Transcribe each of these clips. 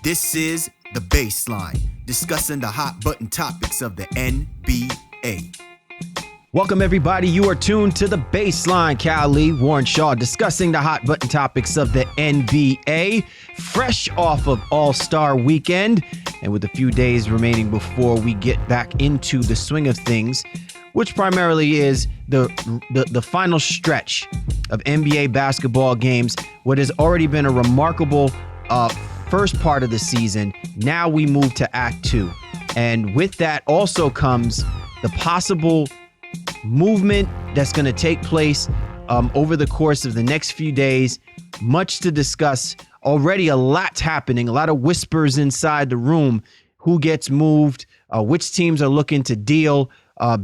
This is The Baseline, discussing the hot button topics of the NBA. Welcome, everybody. You are tuned to The Baseline. Cal Lee, Warren Shaw, discussing the hot button topics of the NBA, fresh off of All-Star Weekend, and with a few days remaining before we get back into the swing of things, which primarily is the final stretch of NBA basketball games, what has already been a remarkable first part of the season. Now we move to Act 2. And with that also comes the possible movement that's going to take place over the course of the next few days. Much to discuss. Already a lot's happening, a lot of whispers inside the room. Who gets moved, which teams are looking to deal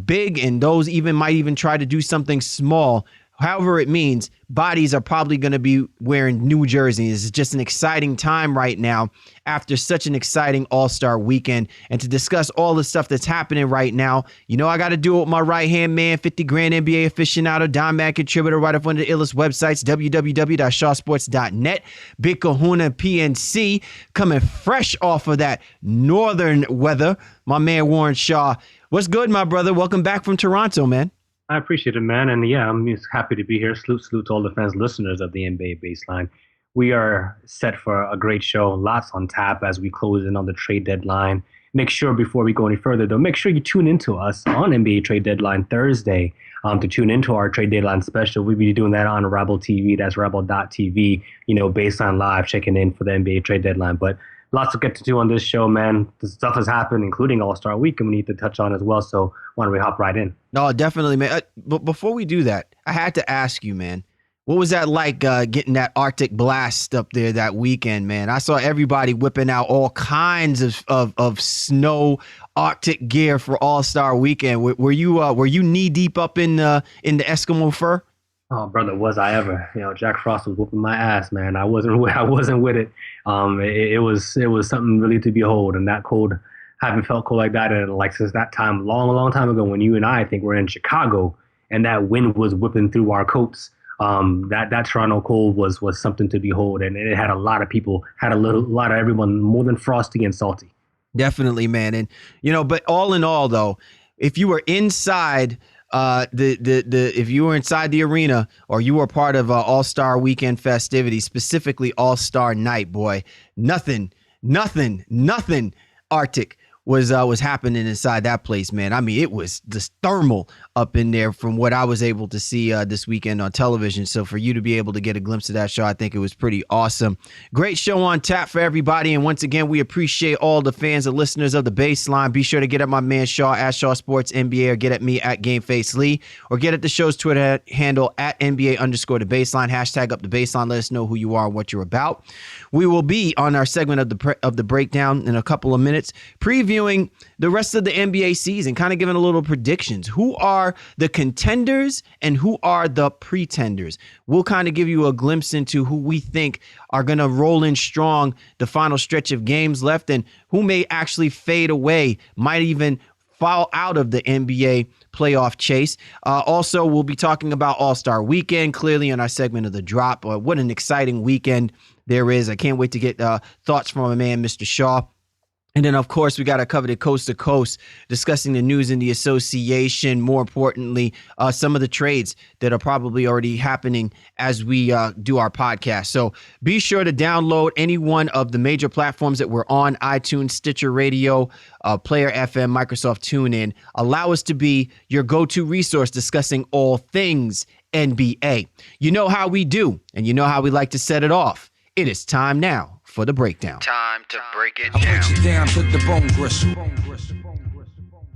big, and those might even try to do something small. However it means, bodies are probably going to be wearing new jerseys. It's just an exciting time right now after such an exciting All-Star weekend. And to discuss all the stuff that's happening right now, you know I got to do it with my right-hand man, 50 grand NBA aficionado, Don Man contributor, right up one of the illest websites, www.shawsports.net. Big Kahuna PNC, coming fresh off of that northern weather. My man Warren Shaw. What's good, my brother? Welcome back from Toronto, man. I appreciate it, man. And yeah, I'm just happy to be here. Salute to all the fans, listeners of the NBA Baseline. We are set for a great show. Lots on tap as we close in on the trade deadline. Make sure before we go any further, though, make sure you tune into us on NBA Trade Deadline Thursday to tune into our trade deadline special. We'll be doing that on Rebel TV. That's rebel.tv, Baseline Live, checking in for the NBA Trade Deadline. But lots to get to do on this show, man. The stuff has happened, including All-Star Week, and we need to touch on as well. So why don't we hop right in? No, definitely, man. But before we do that, I had to ask you, man, what was that like getting that Arctic blast up there that weekend, man? I saw everybody whipping out all kinds of snow Arctic gear for All-Star Weekend. Were you knee deep up in the Eskimo fur? Oh, brother, was I ever? Jack Frost was whooping my ass, man. I wasn't with it. It was something really to behold, and that cold, haven't felt cold like that since that time, long time ago when you and I think were in Chicago, and that wind was whipping through our coats. That Toronto cold was something to behold, and it had a lot of people, had a lot of everyone, more than frosty and salty. Definitely, man. And but all in all, though, if you were inside if you were inside the arena or you were part of All-Star Weekend festivities, specifically All-Star Night, boy, nothing Arctic was happening inside that place, man. I mean, it was just thermal up in there from what I was able to see this weekend on television. So for you to be able to get a glimpse of that show, I think it was pretty awesome. Great show on tap for everybody. And once again, we appreciate all the fans and listeners of The Baseline. Be sure to get at my man Shaw at Shaw Sports NBA, or get at me at GameFace Lee, or get at the show's Twitter handle at NBA_The Baseline. Hashtag up The Baseline. Let us know who you are and what you're about. We will be on our segment of the breakdown in a couple of minutes, previewing the rest of the NBA season, kind of giving a little predictions. Who are the contenders and who are the pretenders? We'll kind of give you a glimpse into who we think are going to roll in strong the final stretch of games left, and who may actually fade away, might even fall out of the NBA playoff chase. Also, we'll be talking about All-Star Weekend, clearly in our segment of The Drop. What an exciting weekend there is. I can't wait to get thoughts from my man, Mr. Shaw. And then, of course, we got to cover the coast to coast, discussing the news in the association. More importantly, some of the trades that are probably already happening as we do our podcast. So be sure to download any one of the major platforms that we're on: iTunes, Stitcher Radio, Player FM, Microsoft TuneIn. Allow us to be your go-to resource discussing all things NBA. You know how we do, and you know how we like to set it off. It is time now for the breakdown. Time to break it down. I break you down to the bone gristle.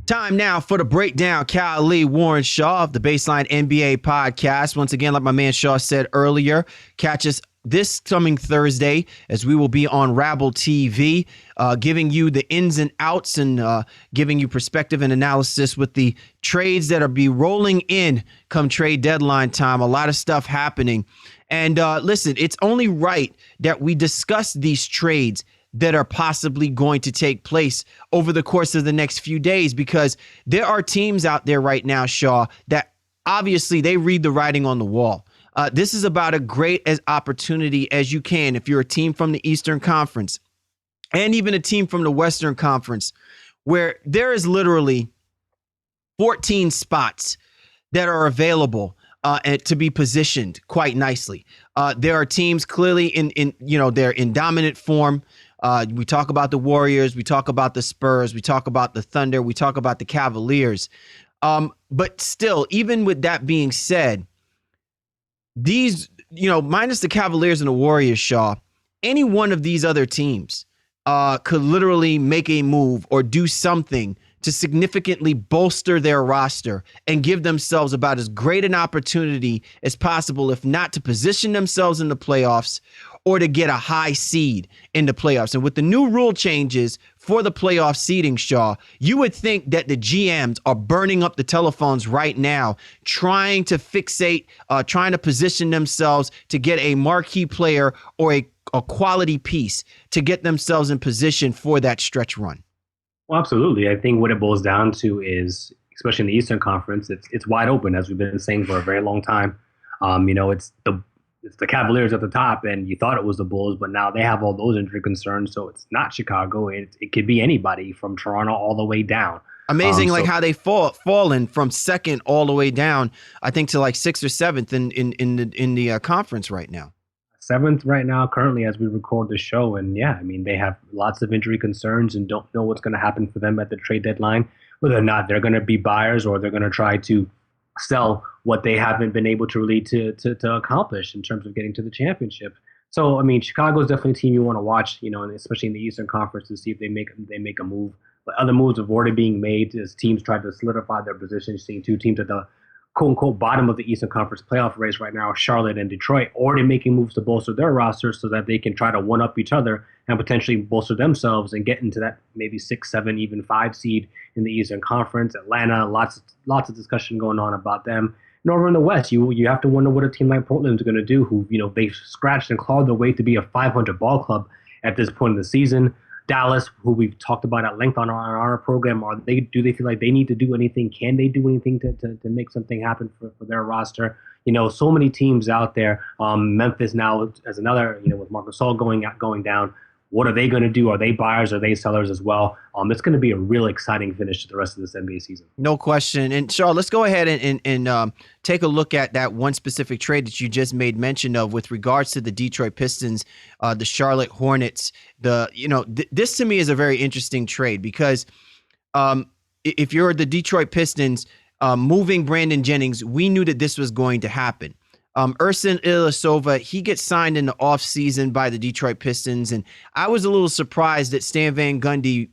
Time now for the breakdown. Cal Lee, Warren Shaw of the Baseline NBA podcast. Once again, like my man Shaw said earlier, catch us this coming Thursday as we will be on Rabble TV, giving you the ins and outs and giving you perspective and analysis with the trades that are be rolling in come trade deadline time. A lot of stuff happening. And listen, it's only right that we discuss these trades that are possibly going to take place over the course of the next few days, because there are teams out there right now, Shaw, that obviously they read the writing on the wall. This is about a great opportunity as you can if you're a team from the Eastern Conference and even a team from the Western Conference, where there is literally 14 spots that are available and to be positioned quite nicely. There are teams clearly they're in dominant form. We talk about the Warriors, we talk about the Spurs, we talk about the Thunder, we talk about the Cavaliers. But still, even with that being said, these, minus the Cavaliers and the Warriors, Shaw, any one of these other teams could literally make a move or do something to significantly bolster their roster and give themselves about as great an opportunity as possible, if not to position themselves in the playoffs or to get a high seed in the playoffs. And with the new rule changes for the playoff seeding, Shaw, you would think that the GMs are burning up the telephones right now, trying to fixate, trying to position themselves to get a marquee player or a quality piece to get themselves in position for that stretch run. Well, absolutely. I think what it boils down to is, especially in the Eastern Conference, it's wide open, as we've been saying for a very long time. It's the Cavaliers at the top, and you thought it was the Bulls, but now they have all those injury concerns, so it's not Chicago. It could be anybody from Toronto all the way down. Amazing, how they fallen from second all the way down, I think, to like sixth or seventh in the conference right now. Seventh right now, currently, as we record the show. And yeah, I mean, they have lots of injury concerns and don't know what's going to happen for them at the trade deadline, whether or not they're going to be buyers or they're going to try to sell what they haven't been able to really to accomplish in terms of getting to the championship. So, I mean, Chicago is definitely a team you want to watch, and especially in the Eastern Conference, to see if they make a move. But other moves have already being made as teams try to solidify their position. Seeing two teams at the quote-unquote bottom of the Eastern Conference playoff race right now, Charlotte and Detroit, already making moves to bolster their rosters so that they can try to one-up each other and potentially bolster themselves and get into that maybe 6, 7, even 5 seed in the Eastern Conference. Atlanta, lots of discussion going on about them. And over in the West, you have to wonder what a team like Portland is going to do, who, they've scratched and clawed their way to be a 500 ball club at this point in the season. Dallas, who we've talked about at length on our program, do they feel like they need to do anything? Can they do anything to make something happen for their roster? So many teams out there. Memphis now as another, with Marc Gasol going down. What are they going to do? Are they buyers? Are they sellers as well? It's going to be a real exciting finish to the rest of this NBA season. No question. And Charles, let's go ahead and take a look at that one specific trade that you just made mention of with regards to the Detroit Pistons, the Charlotte Hornets. This to me is a very interesting trade because if you're the Detroit Pistons, moving Brandon Jennings, we knew that this was going to happen. Ersan Ilyasova, he gets signed in the offseason by the Detroit Pistons, and I was a little surprised that Stan Van Gundy,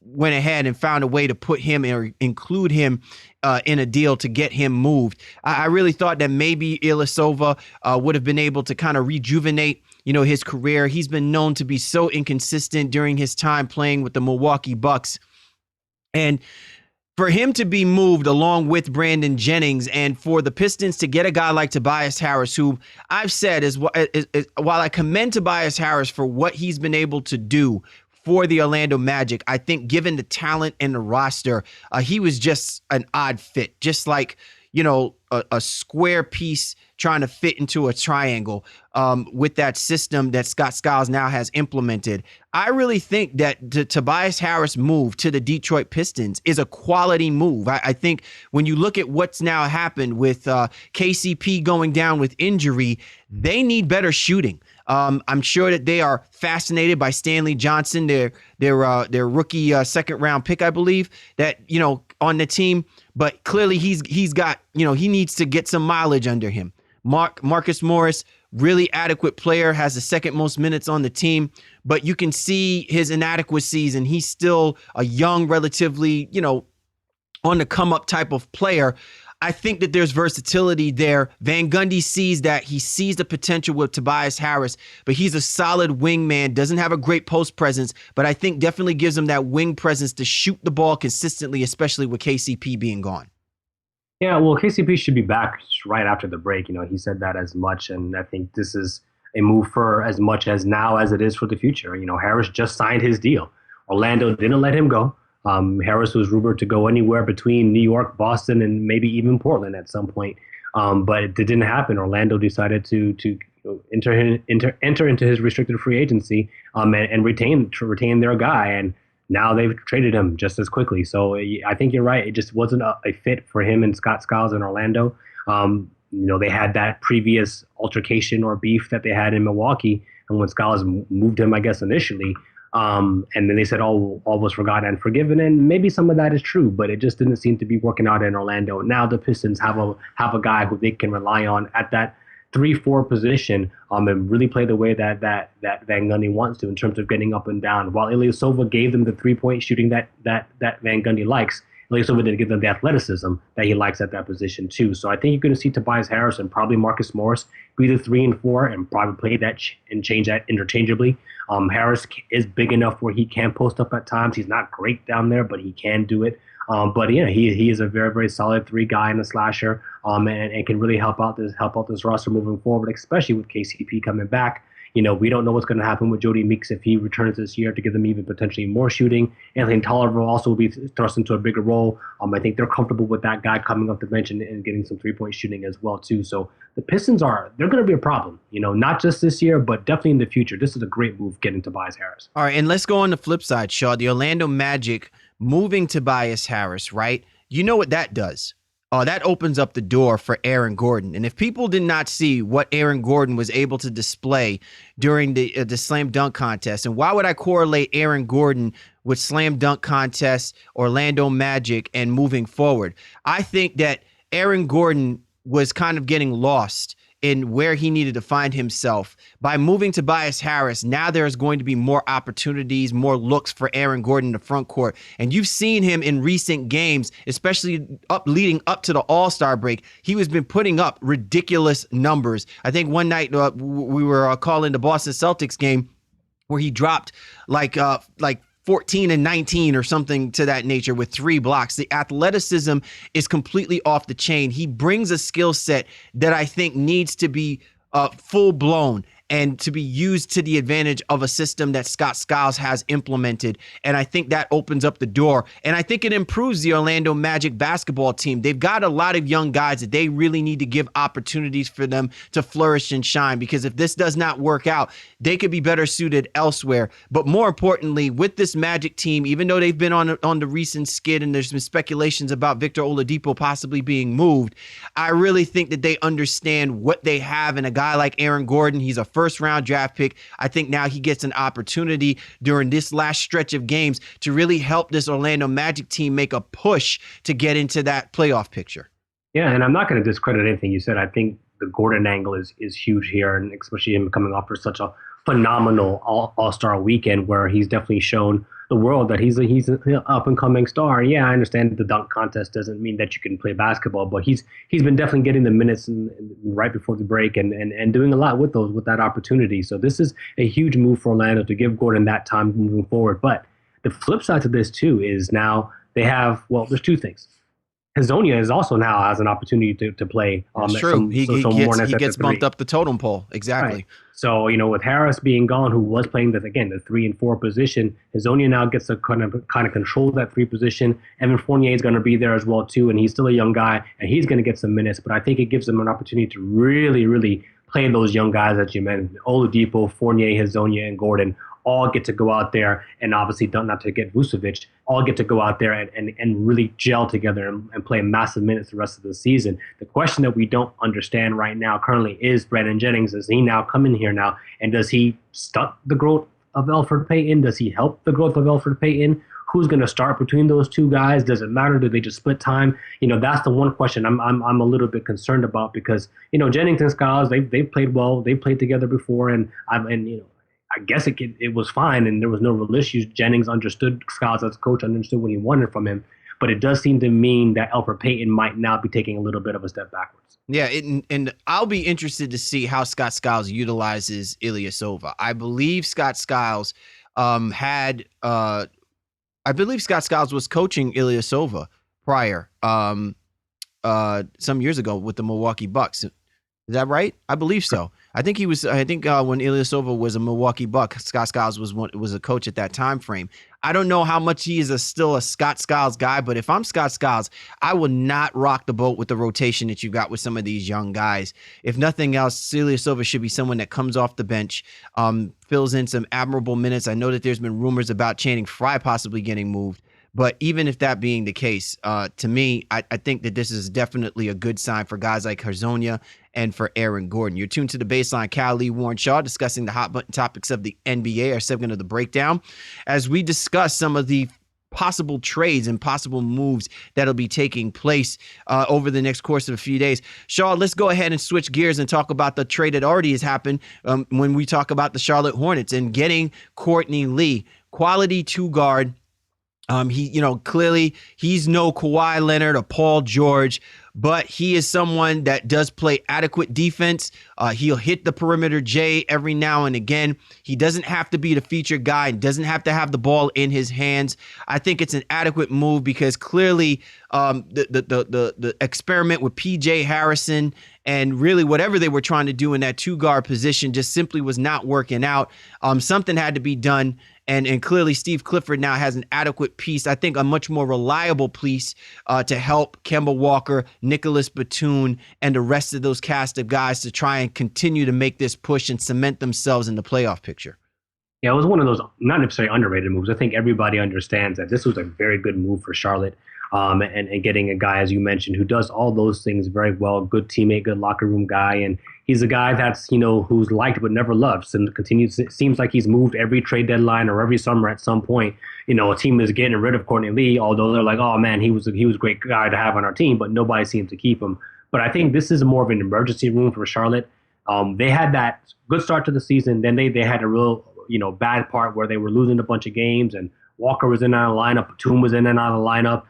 went ahead and found a way to put him or include him in a deal to get him moved. I really thought that maybe Ilyasova would have been able to kind of rejuvenate, his career. He's been known to be so inconsistent during his time playing with the Milwaukee Bucks. And for him to be moved along with Brandon Jennings and for the Pistons to get a guy like Tobias Harris, who I've said is while I commend Tobias Harris for what he's been able to do for the Orlando Magic, I think given the talent and the roster, he was just an odd fit, just like, a square piece trying to fit into a triangle with that system that Scott Skiles now has implemented. I really think that the Tobias Harris move to the Detroit Pistons is a quality move. I think when you look at what's now happened with KCP going down with injury, they need better shooting. I'm sure that they are fascinated by Stanley Johnson, their rookie second round pick, I believe, that, on the team. But clearly he's got, he needs to get some mileage under him. Marcus Morris, really adequate player, has the second most minutes on the team, but you can see his inadequacies, and he's still a young, relatively, on the come up type of player. I think that there's versatility there. Van Gundy sees that. He sees the potential with Tobias Harris, but he's a solid wingman, doesn't have a great post presence, but I think definitely gives him that wing presence to shoot the ball consistently, especially with KCP being gone. Yeah, well, KCP should be back right after the break. He said that as much, and I think this is a move for as much as now as it is for the future. Harris just signed his deal. Orlando didn't let him go. Harris was rumored to go anywhere between New York, Boston, and maybe even Portland at some point. But it didn't happen. Orlando decided to enter into his restricted free agency and retain their guy. And now they've traded him just as quickly. So I think you're right. It just wasn't a fit for him and Scott Skiles in Orlando. They had that previous altercation or beef that they had in Milwaukee, and when Skiles moved him, I guess initially, and then they said all was forgotten and forgiven, and maybe some of that is true, but it just didn't seem to be working out in Orlando. Now the Pistons have a guy who they can rely on at that 3-4 position, and really play the way that Van Gundy wants to in terms of getting up and down. While Ilyasova gave them the 3-point shooting that Van Gundy likes, Ilyasova didn't give them the athleticism that he likes at that position too. So I think you're going to see Tobias Harris and probably Marcus Morris be the 3 and 4 and probably play that and change that interchangeably. Harris is big enough where he can post up at times. He's not great down there, but he can do it. But yeah, he is a very, very solid 3 guy and a slasher, and can really help out this roster moving forward, especially with KCP coming back. We don't know what's going to happen with Jody Meeks if he returns this year to give them even potentially more shooting. Anthony Tolliver also will be thrust into a bigger role. I think they're comfortable with that guy coming off the bench and getting some 3-point shooting as well too. So the Pistons they're going to be a problem, not just this year, but definitely in the future. This is a great move getting Tobias Harris. All right, and let's go on the flip side, Shaw. The Orlando Magic moving Tobias Harris, right? You know what that does? That opens up the door for Aaron Gordon. And if people did not see what Aaron Gordon was able to display during the slam dunk contest, and why would I correlate Aaron Gordon with slam dunk contest, Orlando Magic, and moving forward? I think that Aaron Gordon was kind of getting lost in where he needed to find himself. By moving Tobias Harris, now there's going to be more opportunities, more looks for Aaron Gordon in the front court. And you've seen him in recent games, especially leading up to the All-Star break. He has been putting up ridiculous numbers. I think one night we were calling the Boston Celtics game where he dropped like 14 and 19 or something to that nature with 3 blocks. The athleticism is completely off the chain. He brings a skill set that I think needs to be full blown and to be used to the advantage of a system that Scott Skiles has implemented. And I think that opens up the door. And I think it improves the Orlando Magic basketball team. They've got a lot of young guys that they really need to give opportunities for them to flourish and shine, because if this does not work out, they could be better suited elsewhere. But more importantly, with this Magic team, even though they've been on the recent skid and there's been speculations about Victor Oladipo possibly being moved, I really think that they understand what they have in a guy like Aaron Gordon. He's a first-round draft pick. I think now he gets an opportunity during this last stretch of games to really help this Orlando Magic team make a push to get into that playoff picture. Yeah, and I'm not going to discredit anything you said. I think the Gordon angle is huge here, and especially him coming off for such a phenomenal All-Star weekend where he's definitely shown the world that he's an up-and-coming star. Yeah, I understand the dunk contest doesn't mean that you can play basketball, but he's been definitely getting the minutes right before the break and doing a lot with that opportunity. So this is a huge move for Orlando to give Gordon that time moving forward. But the flip side to this too is now they have, there's 2 things. Hazonia is also now has an opportunity to play. That's true. He gets bumped up the totem pole. Exactly. Right. So, with Harris being gone, who was playing the 3 and 4 position, Hazonia now gets to kind of control that 3 position. Evan Fournier is going to be there as well too, and he's still a young guy, and he's going to get some minutes. But I think it gives them an opportunity to really, really play those young guys that you mentioned: Oladipo, Fournier, Hazonia, and Gordon. All get to go out there, and obviously not to get Vucevic, all get to go out there and really gel together and play massive minutes the rest of the season. The question that we don't understand right now currently is Brandon Jennings. Does he now come in here now, and does he stunt the growth of Elfrid Payton? Does he help the growth of Elfrid Payton? Who's going to start between those 2 guys? Does it matter? Do they just split time? That's the one question I'm a little bit concerned about, because Jennings and Skiles, they've played well, they played together before, and I guess it was fine and there was no real issues. Jennings understood Skiles as a coach, understood what he wanted from him. But it does seem to mean that Elfrid Payton might now be taking a little bit of a step backwards. Yeah, and I'll be interested to see how Scott Skiles utilizes Ilyasova. I believe Scott Skiles was coaching Ilyasova prior some years ago with the Milwaukee Bucks. Is that right? I believe so. I think when Ilyasova was a Milwaukee Buck, Scott Skiles was a coach at that time frame. I don't know how much he is still a Scott Skiles guy, but if I'm Scott Skiles, I will not rock the boat with the rotation that you got with some of these young guys. If nothing else, Celia Silva should be someone that comes off the bench, fills in some admirable minutes. I know that there's been rumors about Channing Frye possibly getting moved. But even if that being the case, to me, I think that this is definitely a good sign for guys like Hezonja and for Aaron Gordon. You're tuned to The Baseline. Cal Lee, Warren Shaw, discussing the hot button topics of the NBA, our segment of the breakdown, as we discuss some of the possible trades and possible moves that'll be taking place over the next course of a few days. Shaw, let's go ahead and switch gears and talk about the trade that already has happened when we talk about the Charlotte Hornets and getting Courtney Lee, quality two-guard. Clearly he's no Kawhi Leonard or Paul George, but he is someone that does play adequate defense. He'll hit the perimeter J every now and again. He doesn't have to be the featured guy and doesn't have to have the ball in his hands. I think it's an adequate move because clearly the experiment with PJ Harrison and really whatever they were trying to do in that two-guard position just simply was not working out. Something had to be done. And clearly Steve Clifford now has an adequate piece, I think a much more reliable piece to help Kemba Walker, Nicholas Batum, and the rest of those cast of guys to try and continue to make this push and cement themselves in the playoff picture. Yeah, it was one of those not necessarily underrated moves. I think everybody understands that this was a very good move for Charlotte. And getting a guy, as you mentioned, who does all those things very well, good teammate, good locker room guy. And he's a guy that's, who's liked but never loved. And continues. It seems like he's moved every trade deadline or every summer at some point. A team is getting rid of Courtney Lee, although they're like, oh man, he was a great guy to have on our team, but nobody seems to keep him. But I think this is more of an emergency room for Charlotte. They had that good start to the season. Then they had a real, bad part where they were losing a bunch of games and Walker was in and out of the lineup. Batum was in and out of the lineup.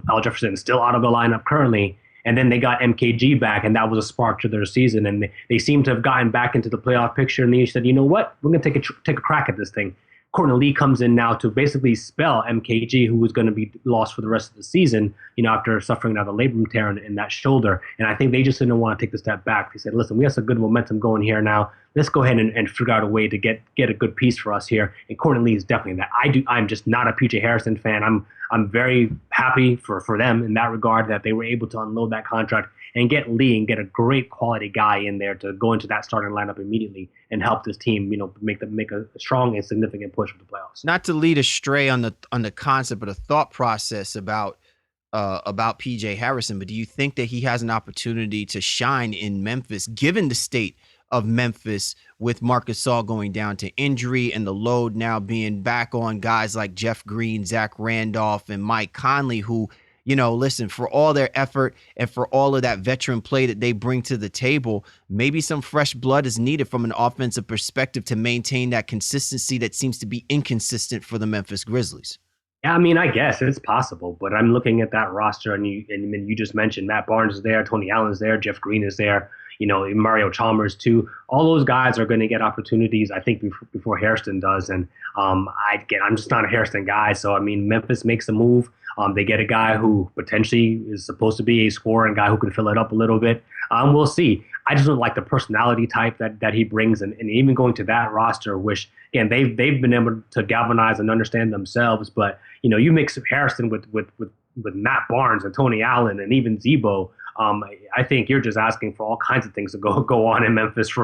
Al Jefferson is still out of the lineup currently. And then they got MKG back, and that was a spark to their season. And they seem to have gotten back into the playoff picture. And they said, you know what? We're going to take a crack at this thing. Courtney Lee comes in now to basically spell MKG, who was going to be lost for the rest of the season, after suffering another labrum tear in that shoulder. And I think they just didn't want to take the step back. They said, listen, we have some good momentum going here now. Let's go ahead and figure out a way to get a good piece for us here. And Courtney Lee is definitely that. I'm just not a PJ Harrison fan. I'm very happy for them in that regard that they were able to unload that contract and get Lee and get a great quality guy in there to go into that starting lineup immediately and help this team, make a strong and significant push for the playoffs. Not to lead astray on the concept, but a thought process about PJ Harrison, but do you think that he has an opportunity to shine in Memphis, given the state of Memphis with Marc Gasol going down to injury and the load now being back on guys like Jeff Green, Zach Randolph, and Mike Conley, who, listen, for all their effort and for all of that veteran play that they bring to the table, maybe some fresh blood is needed from an offensive perspective to maintain that consistency that seems to be inconsistent for the Memphis Grizzlies. Yeah, I guess it's possible, but I'm looking at that roster, and you just mentioned Matt Barnes is there, Tony Allen's there, Jeff Green is there, Mario Chalmers too. All those guys are going to get opportunities, I think, before Hairston does. And I'm just not a Hairston guy, so Memphis makes a move. They get a guy who potentially is supposed to be a scorer and guy who can fill it up a little bit. We'll see. I just don't like the personality type that he brings, and even going to that roster, which again they've been able to galvanize and understand themselves. But you mix Harrison with Matt Barnes and Tony Allen and even Zebo. I think you're just asking for all kinds of things to go on in Memphis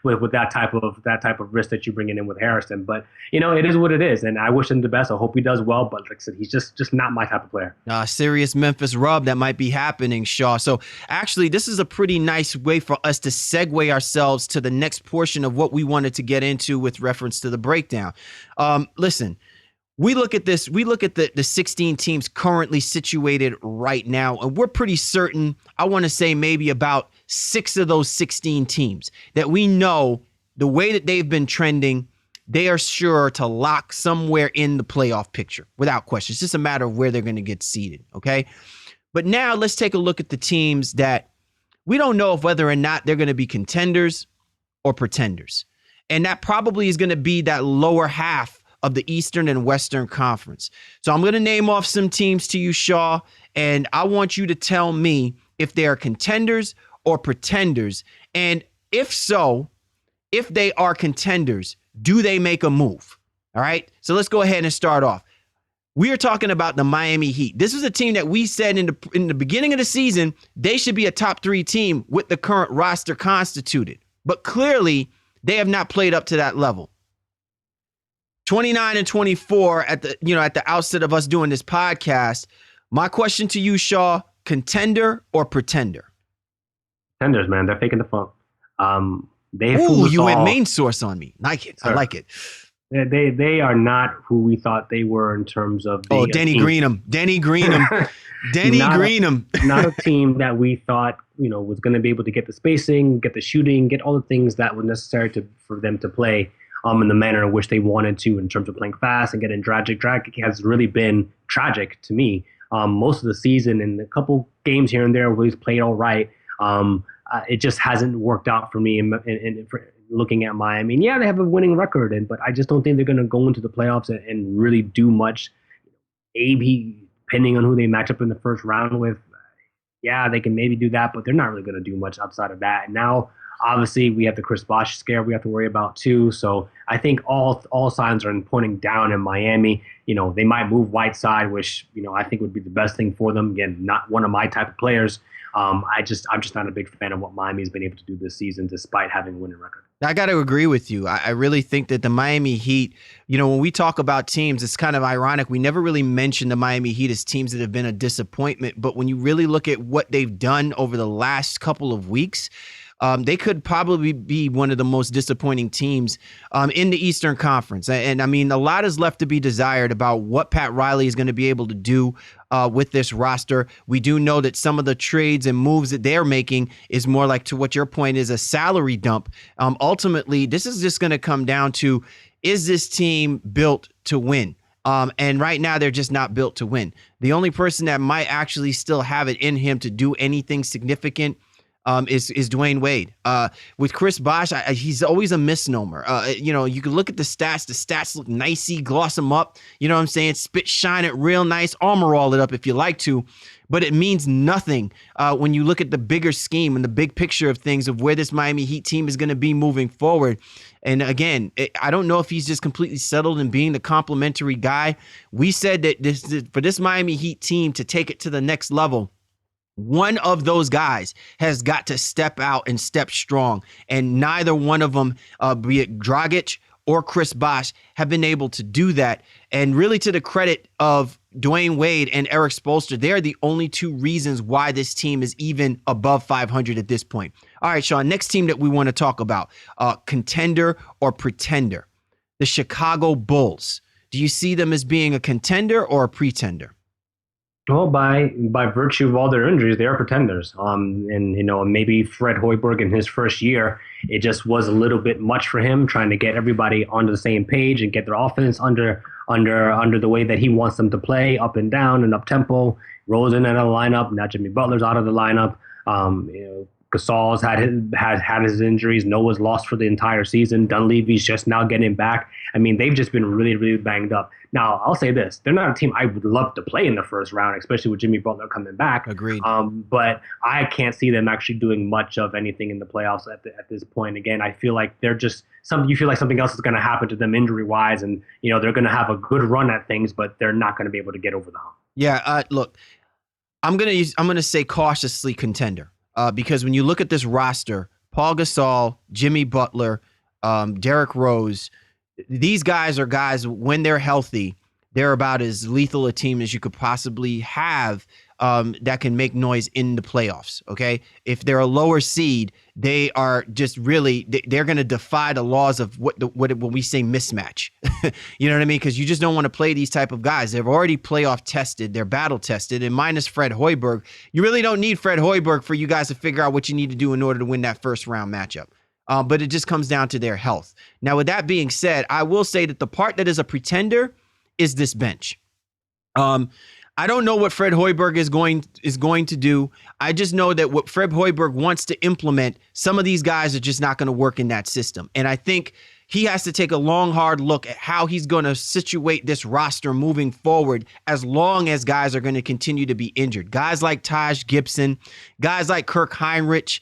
with that type of risk that you're bringing in with Harrison. But it is what it is, and I wish him the best. I hope he does well. But like I said, he's just not my type of player. Serious Memphis rub that might be happening, Shaw. So actually, this is a pretty nice way for us to segue ourselves to the next portion of what we wanted to get into with reference to the breakdown. Listen. We look at this, we look at the 16 teams currently situated right now, and we're pretty certain, I want to say maybe about 6 of those 16 teams that we know the way that they've been trending, they are sure to lock somewhere in the playoff picture without question. It's just a matter of where they're going to get seated, okay? But now let's take a look at the teams that we don't know if whether or not they're going to be contenders or pretenders. And that probably is going to be that lower half of the Eastern and Western Conference. So I'm going to name off some teams to you, Shaw, and I want you to tell me if they are contenders or pretenders. And if so, if they are contenders, do they make a move? All right. So let's go ahead and start off. We are talking about the Miami Heat. This was a team that we said in the beginning of the season, they should be a top 3 team with the current roster constituted. But clearly, they have not played up to that level. 29-24 at the outset of us doing this podcast. My question to you, Shaw, contender or pretender? Contenders, man. They're faking the funk. You went main source on me. Like it. Sir. I like it. They are not who we thought they were in terms of Denny Greenham. Denny Greenham. Not a team that we thought, was going to be able to get the spacing, get the shooting, get all the things that were necessary for them to play in the manner in which they wanted to in terms of playing fast and getting tragic. Tragic has really been tragic to me. Most of the season and a couple games here and there where he's played all right. It just hasn't worked out for me in looking at Miami. And yeah, they have a winning record, but I just don't think they're going to go into the playoffs and really do much. Maybe depending on who they match up in the first round with, yeah, they can maybe do that, but they're not really going to do much outside of that. And now, obviously, we have the Chris Bosh scare we have to worry about too. So I think all signs are pointing down in Miami. They might move Whiteside, which I think would be the best thing for them. Again, not one of my type of players. I'm just not a big fan of what Miami's been able to do this season, despite having a winning record. I got to agree with you. I really think that the Miami Heat, when we talk about teams, it's kind of ironic. We never really mention the Miami Heat as teams that have been a disappointment. But when you really look at what they've done over the last couple of weeks, they could probably be one of the most disappointing teams in the Eastern Conference. And I mean, a lot is left to be desired about what Pat Riley is going to be able to do with this roster. We do know that some of the trades and moves that they're making is more like, to what your point is, a salary dump. Ultimately, this is just going to come down to, is this team built to win? And right now, they're just not built to win. The only person that might actually still have it in him to do anything significant is Dwayne Wade. With Chris Bosh, he's always a misnomer. You can look at the stats. The stats look nicey, gloss them up. You know what I'm saying? Spit shine it real nice, armor all it up if you like to. But it means nothing when you look at the bigger scheme and the big picture of things of where this Miami Heat team is going to be moving forward. And again, I don't know if he's just completely settled in being the complimentary guy. We said that for this Miami Heat team to take it to the next level, one of those guys has got to step out and step strong. And neither one of them, be it Dragic or Chris Bosh, have been able to do that. And really, to the credit of Dwayne Wade and Eric Spoelstra, they're the only two reasons why this team is even above 500 at this point. All right, Sean, next team that we want to talk about, contender or pretender, the Chicago Bulls. Do you see them as being a contender or a pretender? Well, by virtue of all their injuries, they are pretenders. Maybe Fred Hoiberg in his first year, it just was a little bit much for him, trying to get everybody onto the same page and get their offense under the way that he wants them to play, up and down and up tempo. Rosen out of the lineup, now Jimmy Butler's out of the lineup. Gasol's had his injuries. Noah's lost for the entire season. Dunleavy's just now getting back. I mean, they've just been really, really banged up. Now, I'll say this. They're not a team I would love to play in the first round, especially with Jimmy Butler coming back. Agreed. But I can't see them actually doing much of anything in the playoffs at this point. Again, I feel like they're just you feel like something else is going to happen to them injury-wise, and they're going to have a good run at things, but they're not going to be able to get over the hump. Yeah, look, I'm gonna say cautiously contender. Because when you look at this roster, Paul Gasol, Jimmy Butler, Derrick Rose, these guys are guys, when they're healthy, they're about as lethal a team as you could possibly have that can make noise in the playoffs, okay? If they're a lower seed, they are just really, they're going to defy the laws of what we say mismatch. You know what I mean? Because you just don't want to play these type of guys. They're already playoff tested. They're battle tested. And minus Fred Hoiberg, you really don't need Fred Hoiberg for you guys to figure out what you need to do in order to win that first round matchup. But it just comes down to their health. Now, with that being said, I will say that the part that is a pretender is this bench. I don't know what Fred Hoiberg is going to do. I just know that what Fred Hoiberg wants to implement, some of these guys are just not going to work in that system. And I think he has to take a long, hard look at how he's going to situate this roster moving forward, as long as guys are going to continue to be injured. Guys like Taj Gibson, guys like Kirk Heinrich,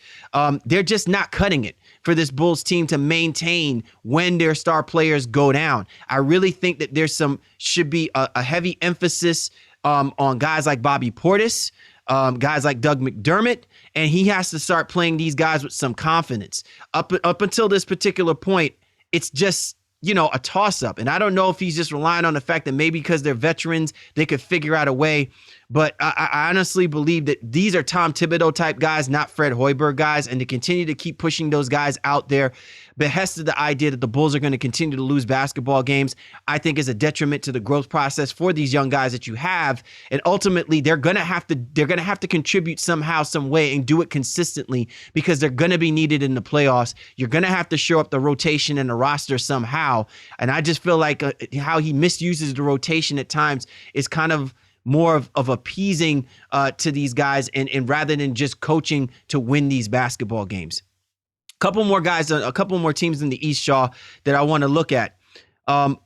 they're just not cutting it for this Bulls team to maintain when their star players go down. I really think that should be a heavy emphasis on guys like Bobby Portis, guys like Doug McDermott, and he has to start playing these guys with some confidence. Up until this particular point, it's just, a toss-up. And I don't know if he's just relying on the fact that maybe because they're veterans, they could figure out a way. But I honestly believe that these are Tom Thibodeau type guys, not Fred Hoiberg guys. And to continue to keep pushing those guys out there, behest of the idea that the Bulls are going to continue to lose basketball games, I think is a detriment to the growth process for these young guys that you have. And ultimately, they're going to have to contribute somehow, some way, and do it consistently because they're going to be needed in the playoffs. You're going to have to show up the rotation and the roster somehow. And I just feel like how he misuses the rotation at times is kind of more of appeasing to these guys and rather than just coaching to win these basketball games. A couple more teams in the East, Shaw, that I want to look at.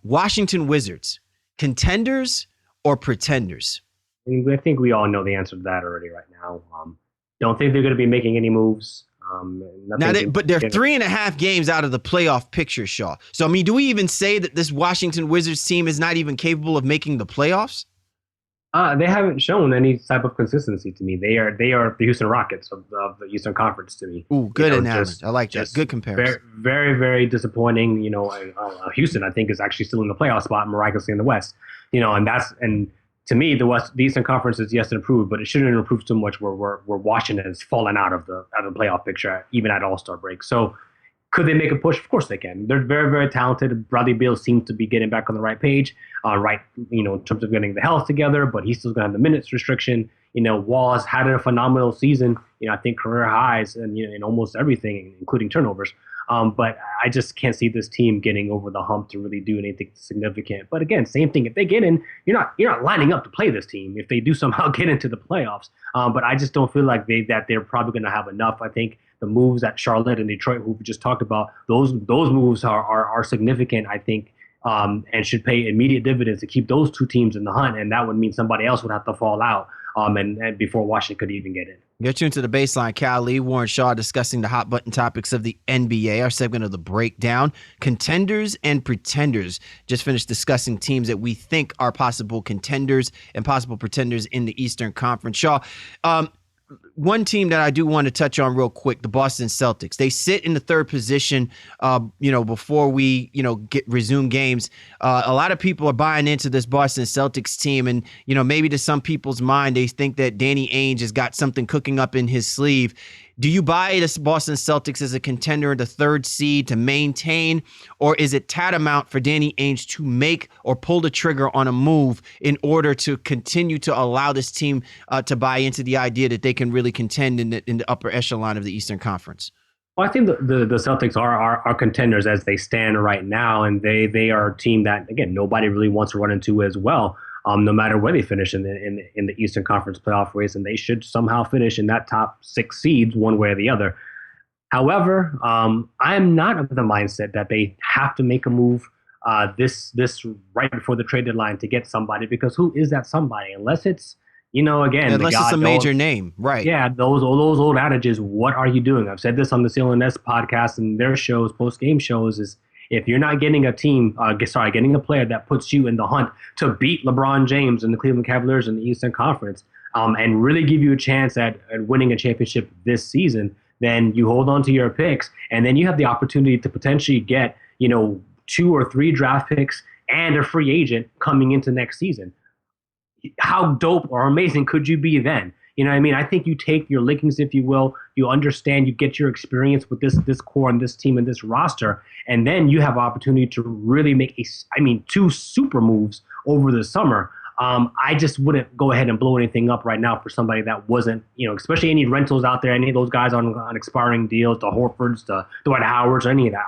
Washington Wizards, contenders or pretenders? I think we all know the answer to that already right now. Don't think they're going to be making any moves. But they're 3.5 games out of the playoff picture, Shaw. So, I mean, do we even say that this Washington Wizards team is not even capable of making the playoffs? They haven't shown any type of consistency to me. They are the Houston Rockets of the Eastern Conference to me. Ooh, good analogy. I like that. Good comparison. Very, very disappointing. Houston, I think, is actually still in the playoff spot, miraculously in the West. And to me, the Eastern Conference is yes improved, but it shouldn't improve too much. Where Washington has fallen out of the playoff picture, even at All-Star break. So, could they make a push? Of course they can. They're very, very talented. Bradley Beal seems to be getting back on the right page, in terms of getting the health together, but he's still going to have the minutes restriction. Walls had a phenomenal season. I think career highs and in almost everything, including turnovers. But I just can't see this team getting over the hump to really do anything significant. But again, same thing. If they get in, you're not lining up to play this team if they do somehow get into the playoffs. But I just don't feel like they're probably going to have enough. I think the moves at Charlotte and Detroit, who we just talked about, those moves are significant, I think, and should pay immediate dividends to keep those two teams in the hunt. And that would mean somebody else would have to fall out and before Washington could even get in. You're tuned to The Baseline. Cal Lee, Warren Shaw discussing the hot button topics of the NBA, our segment of the breakdown. Contenders and pretenders. Just finished discussing teams that we think are possible contenders and possible pretenders in the Eastern Conference. Shaw, one team that I do want to touch on real quick, the Boston Celtics. They sit in the third position, before we, resume games. A lot of people are buying into this Boston Celtics team. And, maybe to some people's mind, they think that Danny Ainge has got something cooking up in his sleeve. Do you buy this Boston Celtics as a contender, the third seed to maintain, or is it tantamount for Danny Ainge to make or pull the trigger on a move in order to continue to allow this team to buy into the idea that they can really contend in the upper echelon of the Eastern Conference? Well, I think the Celtics are contenders as they stand right now, and they are a team that, again, nobody really wants to run into as well. No matter where they finish in the Eastern Conference playoff race, and they should somehow finish in that top 6 seeds one way or the other. However, I am not of the mindset that they have to make a move this right before the trade deadline to get somebody, because who is that somebody? Unless it's, again, unless it's a major name, right? Yeah, those old adages. What are you doing? I've said this on the CLNS podcast and their shows, post game shows, is if you're not getting a getting a player that puts you in the hunt to beat LeBron James and the Cleveland Cavaliers in the Eastern Conference, and really give you a chance at winning a championship this season, then you hold on to your picks, and then you have the opportunity to potentially get, 2 or 3 draft picks and a free agent coming into next season. How dope or amazing could you be then? You know what I mean? I think you take your lickings, if you will, you understand, you get your experience with this core and this team and this roster, and then you have opportunity to really make 2 super moves over the summer. I just wouldn't go ahead and blow anything up right now for somebody that wasn't, especially any rentals out there, any of those guys on expiring deals, the Horfords, the Dwight Howards, or any of that.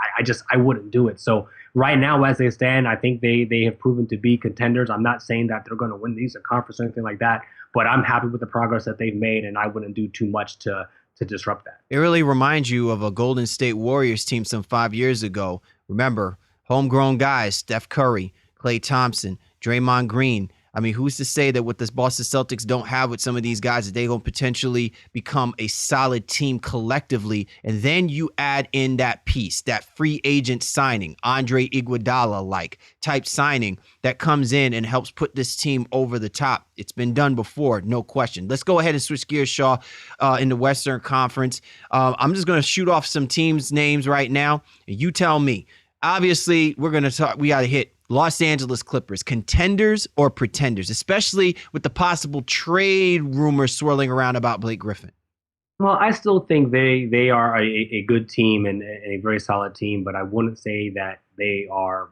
I wouldn't do it. So right now, as they stand, I think they have proven to be contenders. I'm not saying that they're going to win the Eastern Conference or anything like that, but I'm happy with the progress that they've made, and I wouldn't do too much to disrupt that. It really reminds you of a Golden State Warriors team some 5 years ago. Remember, homegrown guys, Steph Curry, Klay Thompson, Draymond Green, I mean, who's to say that what the Boston Celtics don't have with some of these guys that they going to potentially become a solid team collectively? And then you add in that piece, that free agent signing, Andre Iguodala-like type signing that comes in and helps put this team over the top. It's been done before, no question. Let's go ahead and switch gears, Shaw, in the Western Conference. I'm just going to shoot off some teams' names right now, and you tell me. Obviously, we got to hit Los Angeles Clippers, contenders or pretenders, especially with the possible trade rumors swirling around about Blake Griffin. Well, I still think they are a good team and a very solid team, but I wouldn't say that they are,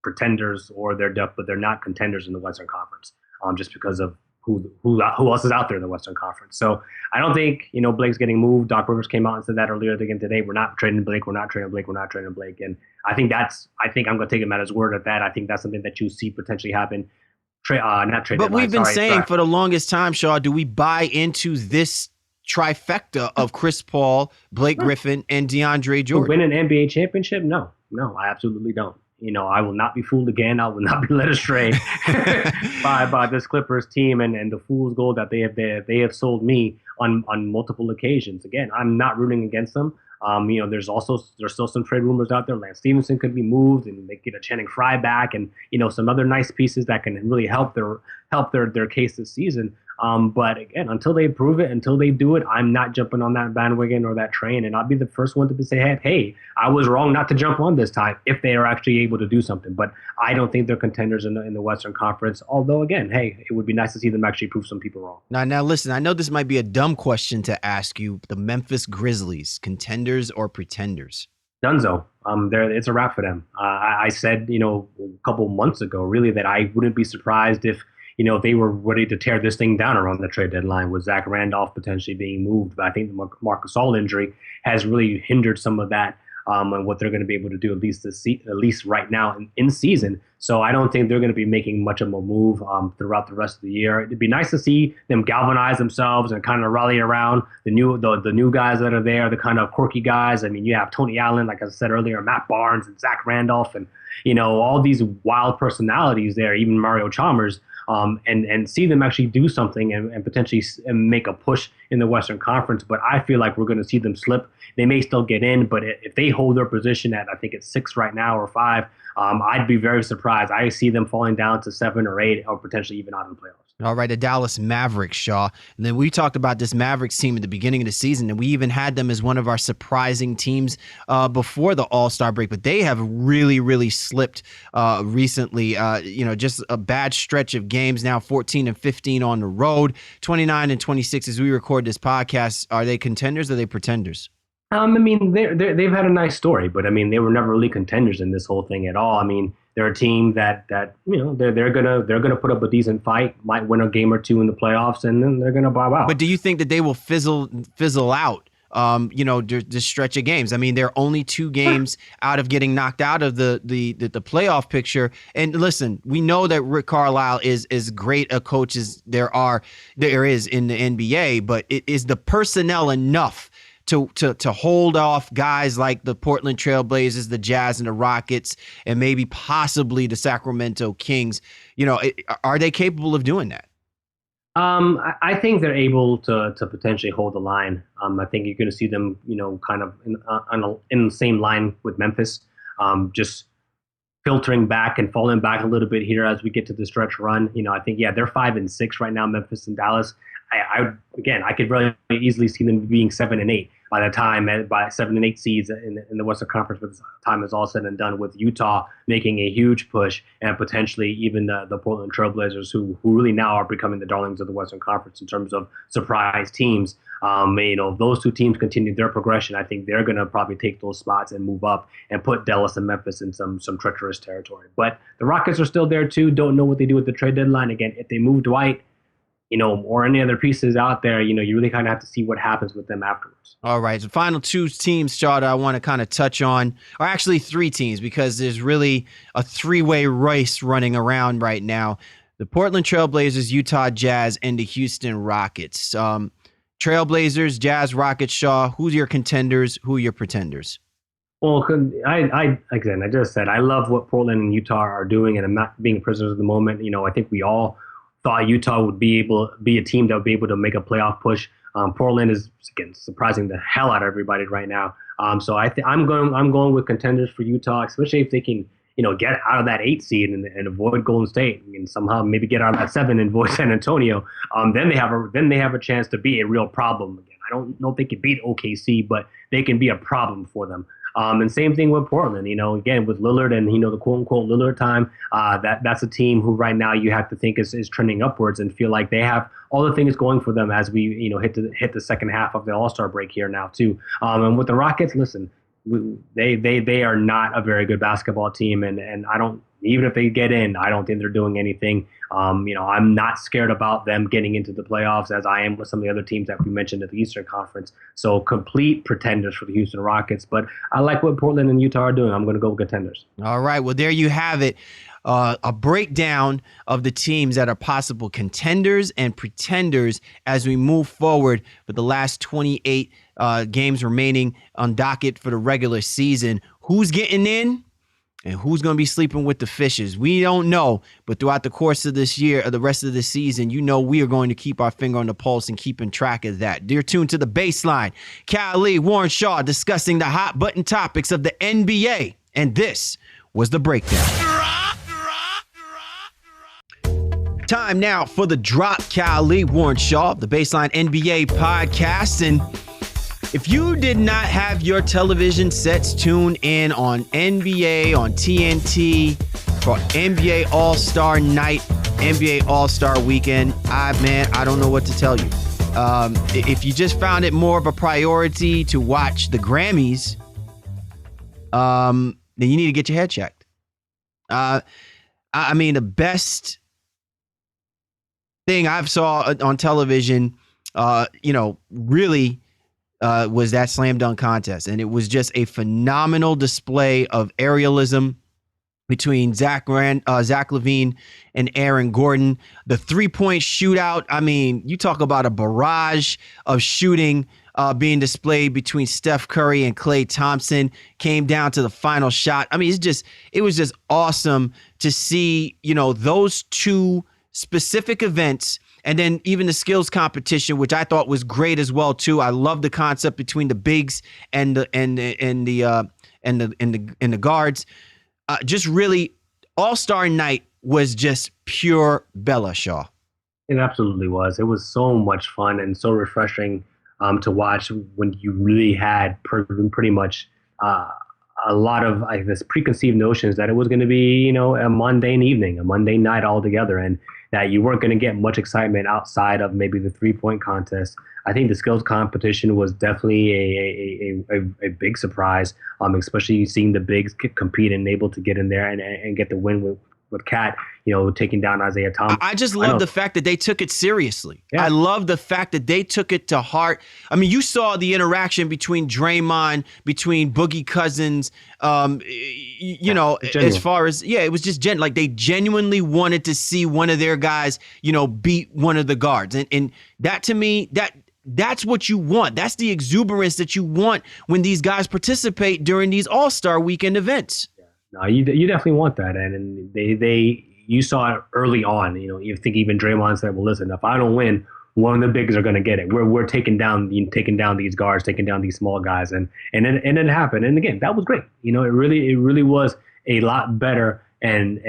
pretenders or but they're not contenders in the Western Conference, just because of who else is out there in the Western Conference. So I don't think, Blake's getting moved. Doc Rivers came out and said that earlier again today. We're not trading Blake. We're not trading Blake. We're not trading Blake. And I think I'm going to take him at his word at that. I think that's something that you see potentially happen. But we've been saying for the longest time, Shaw, do we buy into this trifecta of Chris Paul, Blake Griffin, and DeAndre Jordan? To win an NBA championship? No, I absolutely don't. I will not be fooled again. I will not be led astray by this Clippers team and the fool's gold that they have sold me on multiple occasions. Again, I'm not rooting against them. There's still some trade rumors out there. Lance Stevenson could be moved, and they get a Channing Frye back, and some other nice pieces that can really help their case this season. But again, until they prove it, until they do it, I'm not jumping on that bandwagon or that train. And I'll be the first one to say, hey, I was wrong not to jump on this time if they are actually able to do something. But I don't think they're contenders in the Western Conference. Although, again, hey, it would be nice to see them actually prove some people wrong. Now, listen, I know this might be a dumb question to ask you. The Memphis Grizzlies, contenders or pretenders? Dunzo. It's a wrap for them. I said, a couple months ago, really, that I wouldn't be surprised if they were ready to tear this thing down around the trade deadline with Zach Randolph potentially being moved. But I think the Marc Gasol injury has really hindered some of that and what they're going to be able to do at least right now in season. So I don't think they're going to be making much of a move throughout the rest of the year. It'd be nice to see them galvanize themselves and kind of rally around the new guys that are there, the kind of quirky guys. I mean, you have Tony Allen, like I said earlier, Matt Barnes and Zach Randolph, and all these wild personalities there, even Mario Chalmers. And see them actually do something and potentially make a push in the Western Conference. But I feel like we're going to see them slip. They may still get in, but if they hold their position at, I think it's 6 right now or 5, I'd be very surprised. I see them falling down to 7 or 8 or potentially even out of the playoffs. All right, the Dallas Mavericks, Shaw. And then we talked about this Mavericks team at the beginning of the season, and we even had them as one of our surprising teams before the All-Star break. But they have really, really slipped recently. Just a bad stretch of games now, 14-15 on the road, 29-26 as we record this podcast. Are they contenders or are they pretenders? I mean, they've had a nice story, but I mean, they were never really contenders in this whole thing at all. I mean, they're a team that they're gonna put up a decent fight, might win a game or two in the playoffs, and then they're gonna bow out. But do you think that they will fizzle out? This stretch of games. I mean, they're only 2 games out of getting knocked out of the playoff picture. And listen, we know that Rick Carlisle is as great a coach as there is in the NBA, but is the personnel enough to hold off guys like the Portland Trailblazers, the Jazz, and the Rockets, and maybe possibly the Sacramento Kings? Are they capable of doing that? I think they're able to potentially hold the line. I think you're going to see them, kind of in the same line with Memphis, just filtering back and falling back a little bit here as we get to the stretch run. I think, they're 5-6 right now, Memphis and Dallas. I could really easily see them being 7-8 by the time, by 7-8 seeds in the Western Conference, by the time is all said and done, with Utah making a huge push and potentially even the Portland Trailblazers, who really now are becoming the darlings of the Western Conference in terms of surprise teams. Those 2 teams continue their progression. I think they're going to probably take those spots and move up and put Dallas and Memphis in some treacherous territory. But the Rockets are still there too. Don't know what they do at the trade deadline. Again, if they move Dwight, or any other pieces out there, you really kind of have to see what happens with them afterwards. All right. The final 2 teams, Shaw, that I want to kind of touch on, or actually 3 teams, because there's really a 3-way race running around right now. The Portland Trailblazers, Utah Jazz, and the Houston Rockets. Trailblazers, Jazz, Rockets, Shaw, who's your contenders? Who are your pretenders? Well, again, I just said I love what Portland and Utah are doing, and I'm not being prisoners of the moment. I think we all thought Utah would be a team that would be able to make a playoff push. Portland is again surprising the hell out of everybody right now. So I'm going with contenders for Utah, especially if they can get out of that 8 seed and avoid Golden State and somehow maybe get out of that 7 and avoid San Antonio. Then they have a chance to be a real problem again. I don't know if they can beat OKC, but they can be a problem for them. And same thing with Portland, again, with Lillard and, the quote unquote Lillard time, that's a team who right now you have to think is trending upwards and feel like they have all the things going for them as we, hit the second half of the All-Star break here now too. And with the Rockets, listen, they are not a very good basketball team. And I don't, even if they get in, I don't think they're doing anything. I'm not scared about them getting into the playoffs as I am with some of the other teams that we mentioned at the Eastern Conference. So complete pretenders for the Houston Rockets. But I like what Portland and Utah are doing. I'm going to go with contenders. All right. Well, there you have it. A breakdown of the teams that are possible contenders and pretenders as we move forward with the last 28 games remaining on docket for the regular season. Who's getting in? And who's going to be sleeping with the fishes? We don't know, but throughout the course of this year or the rest of the season, we are going to keep our finger on the pulse and keeping track of that. You're tuned to The Baseline. Cal Lee, Warren Shaw discussing the hot button topics of the NBA. And this was The Breakdown. Time now for The Drop. Cal Lee, Warren Shaw, The Baseline NBA podcast. And if you did not have your television sets tuned in on NBA, on TNT, for NBA All-Star Night, NBA All-Star Weekend, I don't know what to tell you. If you just found it more of a priority to watch the Grammys, then you need to get your head checked. The best thing I've saw on television, really was that slam dunk contest. And it was just a phenomenal display of aerialism between Zach LaVine and Aaron Gordon. The 3-point shootout, you talk about a barrage of shooting being displayed between Steph Curry and Klay Thompson, came down to the final shot. It was just awesome to see, those two specific events. And then even the skills competition, which I thought was great as well too. I love the concept between the bigs and the guards. Just really, All-Star Night was just pure Bella, Shaw. It absolutely was. It was so much fun and so refreshing to watch when you really had pretty much a lot of this preconceived notions that it was going to be, a mundane evening, a mundane night altogether, and that you weren't going to get much excitement outside of maybe the 3-point contest. I think the skills competition was definitely a big surprise, especially seeing the bigs compete and able to get in there and get the win with Cat, taking down Isaiah Thomas. I just love the fact that they took it seriously. Yeah. I love the fact that they took it to heart. You saw the interaction between Draymond, between Boogie Cousins, as far as, it was just like they genuinely wanted to see one of their guys, beat one of the guards. And that to me, that's what you want. That's the exuberance that you want when these guys participate during these All-Star Weekend events. No, you definitely want that, and you saw it early on. You think even Draymond said, "Well, listen, if I don't win, one of the bigs are going to get it. We're taking down these guards, taking down these small guys," and it happened. And again, that was great. It really was a lot better and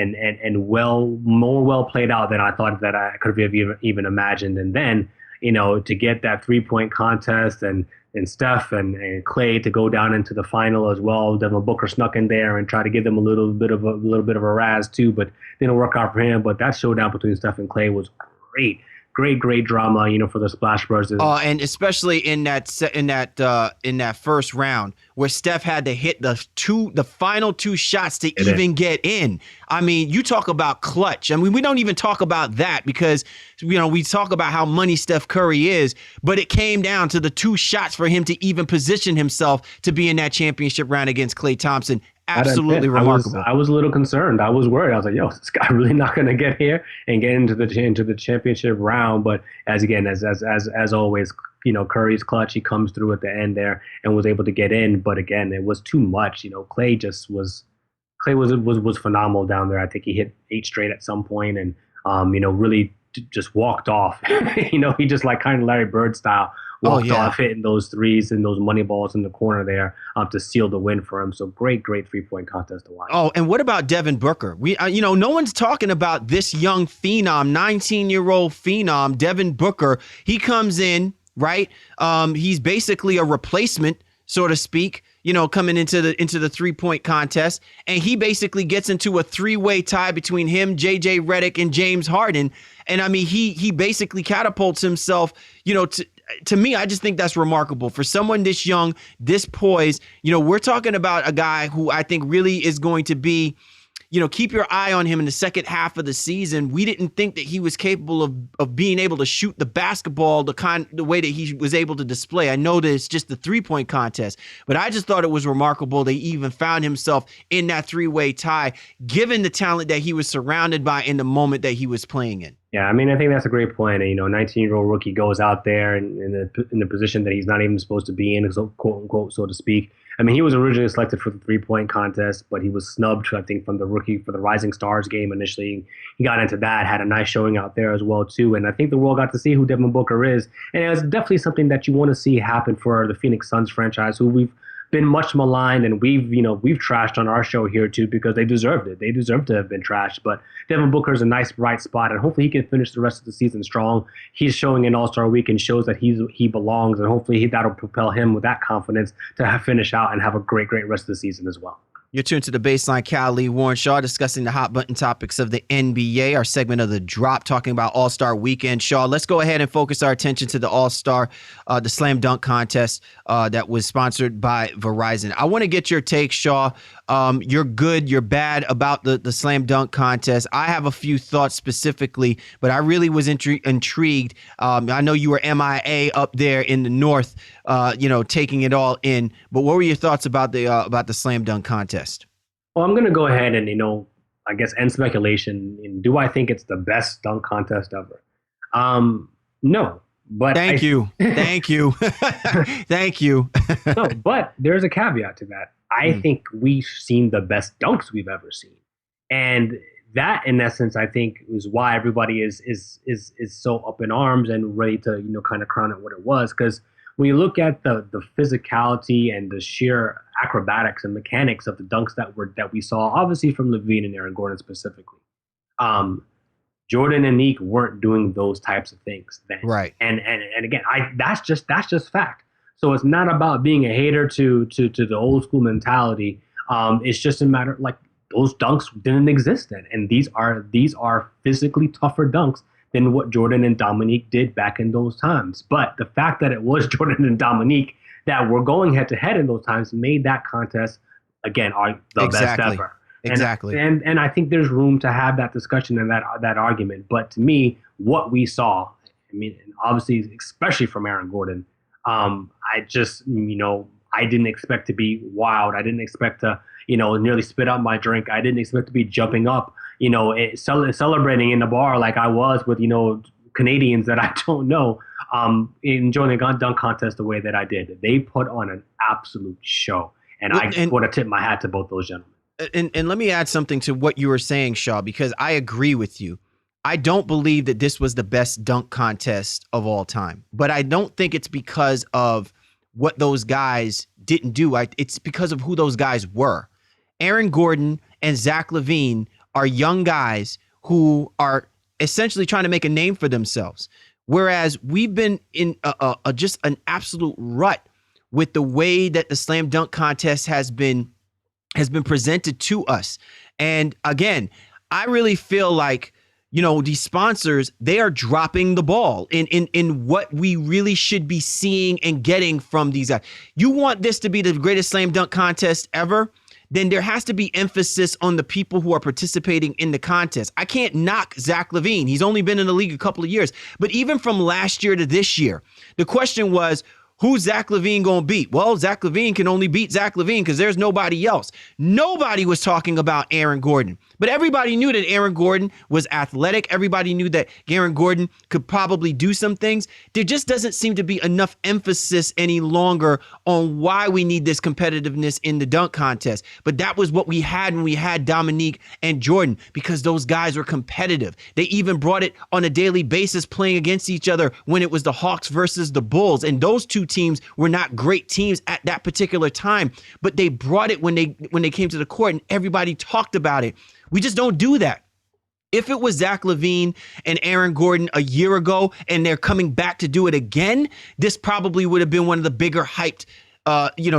more well played out than I thought that I could have even imagined. And then to get that 3-point contest and Steph and Klay to go down into the final as well. Devin Booker snuck in there and tried to give them a little bit of a razz too, but didn't work out for him. But that showdown between Steph and Klay was great. Great drama, for the Splash Brothers. And especially in that first round where Steph had to hit the final 2 shots to even get in. You talk about clutch. We don't even talk about that because we talk about how money Steph Curry is, but it came down to the 2 shots for him to even position himself to be in that championship round against Klay Thompson. Absolutely remarkable. I was a little concerned. I was worried. I was like, "Yo, is this guy really not going to get here and get into the championship round?" But as always, Curry's clutch. He comes through at the end there and was able to get in. But again, it was too much. Clay was phenomenal down there. I think he hit 8 straight at some point and, really just walked off. He just like kind of Larry Bird style walked off hitting those threes and those money balls in the corner there to seal the win for him. So great 3-point contest to watch. Oh, and what about Devin Booker? We, no one's talking about this young phenom, 19-year-old phenom, Devin Booker. He comes in, right? He's basically a replacement, so to speak, coming into the 3-point contest. And he basically gets into a 3-way tie between him, JJ Redick, and James Harden. And I mean, he basically catapults himself, to me, I just think that's remarkable for someone this young, this poised. We're talking about a guy who I think really is going to be, keep your eye on him in the second half of the season. We didn't think that he was capable of being able to shoot the basketball the way that he was able to display. I know that it's just the 3-point contest, but I just thought it was remarkable that he even found himself in that 3-way tie, given the talent that he was surrounded by in the moment that he was playing in. Yeah, I mean, I think that's a great point. 19-year-old rookie goes out there in the position that he's not even supposed to be in, quote unquote, so to speak. I mean, he was originally selected for the 3-point contest, but he was snubbed, I think, from the Rising Stars game initially. He got into that, had a nice showing out there as well, too. And I think the world got to see who Devin Booker is. And it's definitely something that you want to see happen for the Phoenix Suns franchise, who we've been much maligned, and we've trashed on our show here too because they deserved it. They deserve to have been trashed. But Devin Booker's a nice bright spot, and hopefully he can finish the rest of the season strong. He's showing in All-Star Week and shows that he belongs, and hopefully that'll propel him with that confidence to finish out and have a great rest of the season as well. You're tuned to The Baseline. Cal Lee, Warren Shaw, discussing the hot button topics of the NBA, our segment of The Drop, talking about All-Star Weekend. Shaw, let's go ahead and focus our attention to the All-Star, the Slam Dunk Contest that was sponsored by Verizon. I want to get your take, Shaw. You're good, you're bad about the Slam Dunk Contest. I have a few thoughts specifically, but I really was intrigued. I know you were MIA up there in the North, taking it all in. But what were your thoughts about the Slam Dunk Contest? Well, I'm going to go ahead and, I guess end speculation. Do I think it's the best dunk contest ever? No, but Thank you. Thank you. No, but there's a caveat to that. I think we've seen the best dunks we've ever seen. And that, in essence, I think is why everybody is so up in arms and ready to, kind of crown it what it was. Because when you look at the physicality and the sheer acrobatics and mechanics of the dunks that we saw, obviously from Levine and Aaron Gordon specifically, Jordan and Nick weren't doing those types of things then. Right. And again, that's just fact. So it's not about being a hater to the old school mentality. It's just a matter like those dunks didn't exist then, and these are physically tougher dunks than what Jordan and Dominique did back in those times. But the fact that it was Jordan and Dominique that were going head to head in those times made that contest, again, the best ever. Exactly. And I think there's room to have that discussion and that argument. But to me, what we saw, I mean, obviously, especially from Aaron Gordon, I just, I didn't expect to be wild. I didn't expect to, nearly spit out my drink. I didn't expect to be jumping up, celebrating in the bar like I was with, Canadians that I don't know, enjoying the dunk contest the way that I did. They put on an absolute show. And I want to tip my hat to both those gentlemen. And let me add something to what you were saying, Shaw, because I agree with you. I don't believe that this was the best dunk contest of all time, but I don't think it's because of what those guys didn't do. It's because of who those guys were. Aaron Gordon and Zach LaVine are young guys who are essentially trying to make a name for themselves. Whereas we've been in just an absolute rut with the way that the slam dunk contest has been presented to us. And again, I really feel like, these sponsors, they are dropping the ball in what we really should be seeing and getting from these guys. You want this to be the greatest slam dunk contest ever? Then there has to be emphasis on the people who are participating in the contest. I can't knock Zach LaVine. He's only been in the league a couple of years. But even from last year to this year, the question was, who's Zach LaVine going to beat? Well, Zach LaVine can only beat Zach LaVine because there's nobody else. Nobody was talking about Aaron Gordon But everybody knew that Aaron Gordon was athletic. Everybody knew that Aaron Gordon could probably do some things. There just doesn't seem to be enough emphasis any longer on why we need this competitiveness in the dunk contest. But that was what we had when we had Dominique and Jordan, because those guys were competitive. They even brought it on a daily basis, playing against each other when it was the Hawks versus the Bulls. And those two teams were not great teams at that particular time, but they brought it when they came to the court, and everybody talked about it. We just don't do that. If it was Zach LaVine and Aaron Gordon a year ago and they're coming back to do it again, this probably would have been one of the bigger hyped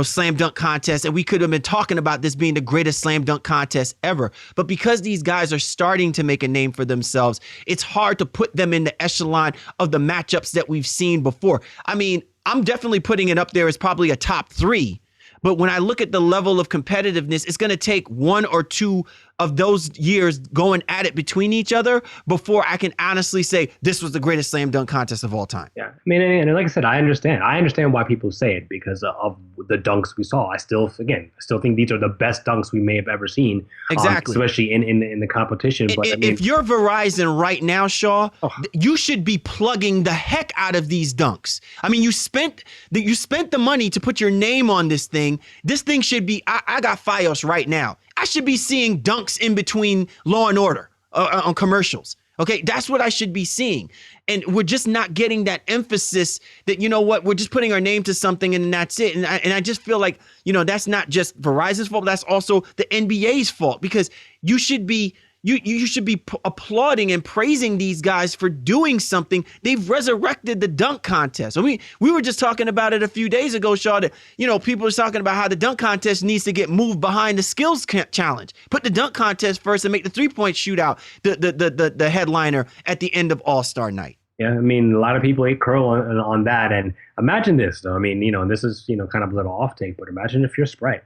slam dunk contests, and we could have been talking about this being the greatest slam dunk contest ever. But because these guys are starting to make a name for themselves, it's hard to put them in the echelon of the matchups that we've seen before. I mean, I'm definitely putting it up there as probably a top 3. But when I look at the level of competitiveness, it's going to take one or two of those years going at it between each other before I can honestly say this was the greatest slam dunk contest of all time. Yeah, I mean, and like I said, I understand why people say it because of the dunks we saw. I still think these are the best dunks we may have ever seen. Exactly. Especially in the competition. But if you're Verizon right now, Shaw, you should be plugging the heck out of these dunks. I mean, you spent the money to put your name on this thing. This thing should be, I got Fios right now. I should be seeing dunks in between Law and Order on commercials. Okay, that's what I should be seeing. And we're just not getting that emphasis that, you know what, we're just putting our name to something and that's it. And I just feel like, that's not just Verizon's fault, but that's also the NBA's fault, because you should be You should be applauding and praising these guys for doing something. They've resurrected the dunk contest. I mean, we were just talking about it a few days ago, Shaw, that, people are talking about how the dunk contest needs to get moved behind the skills challenge. Put the dunk contest first and make the three-point shootout the headliner at the end of All-Star night. Yeah, I mean, a lot of people ate crow on that. And imagine this, though. I mean, this is, kind of a little off take, but imagine if you're Sprite.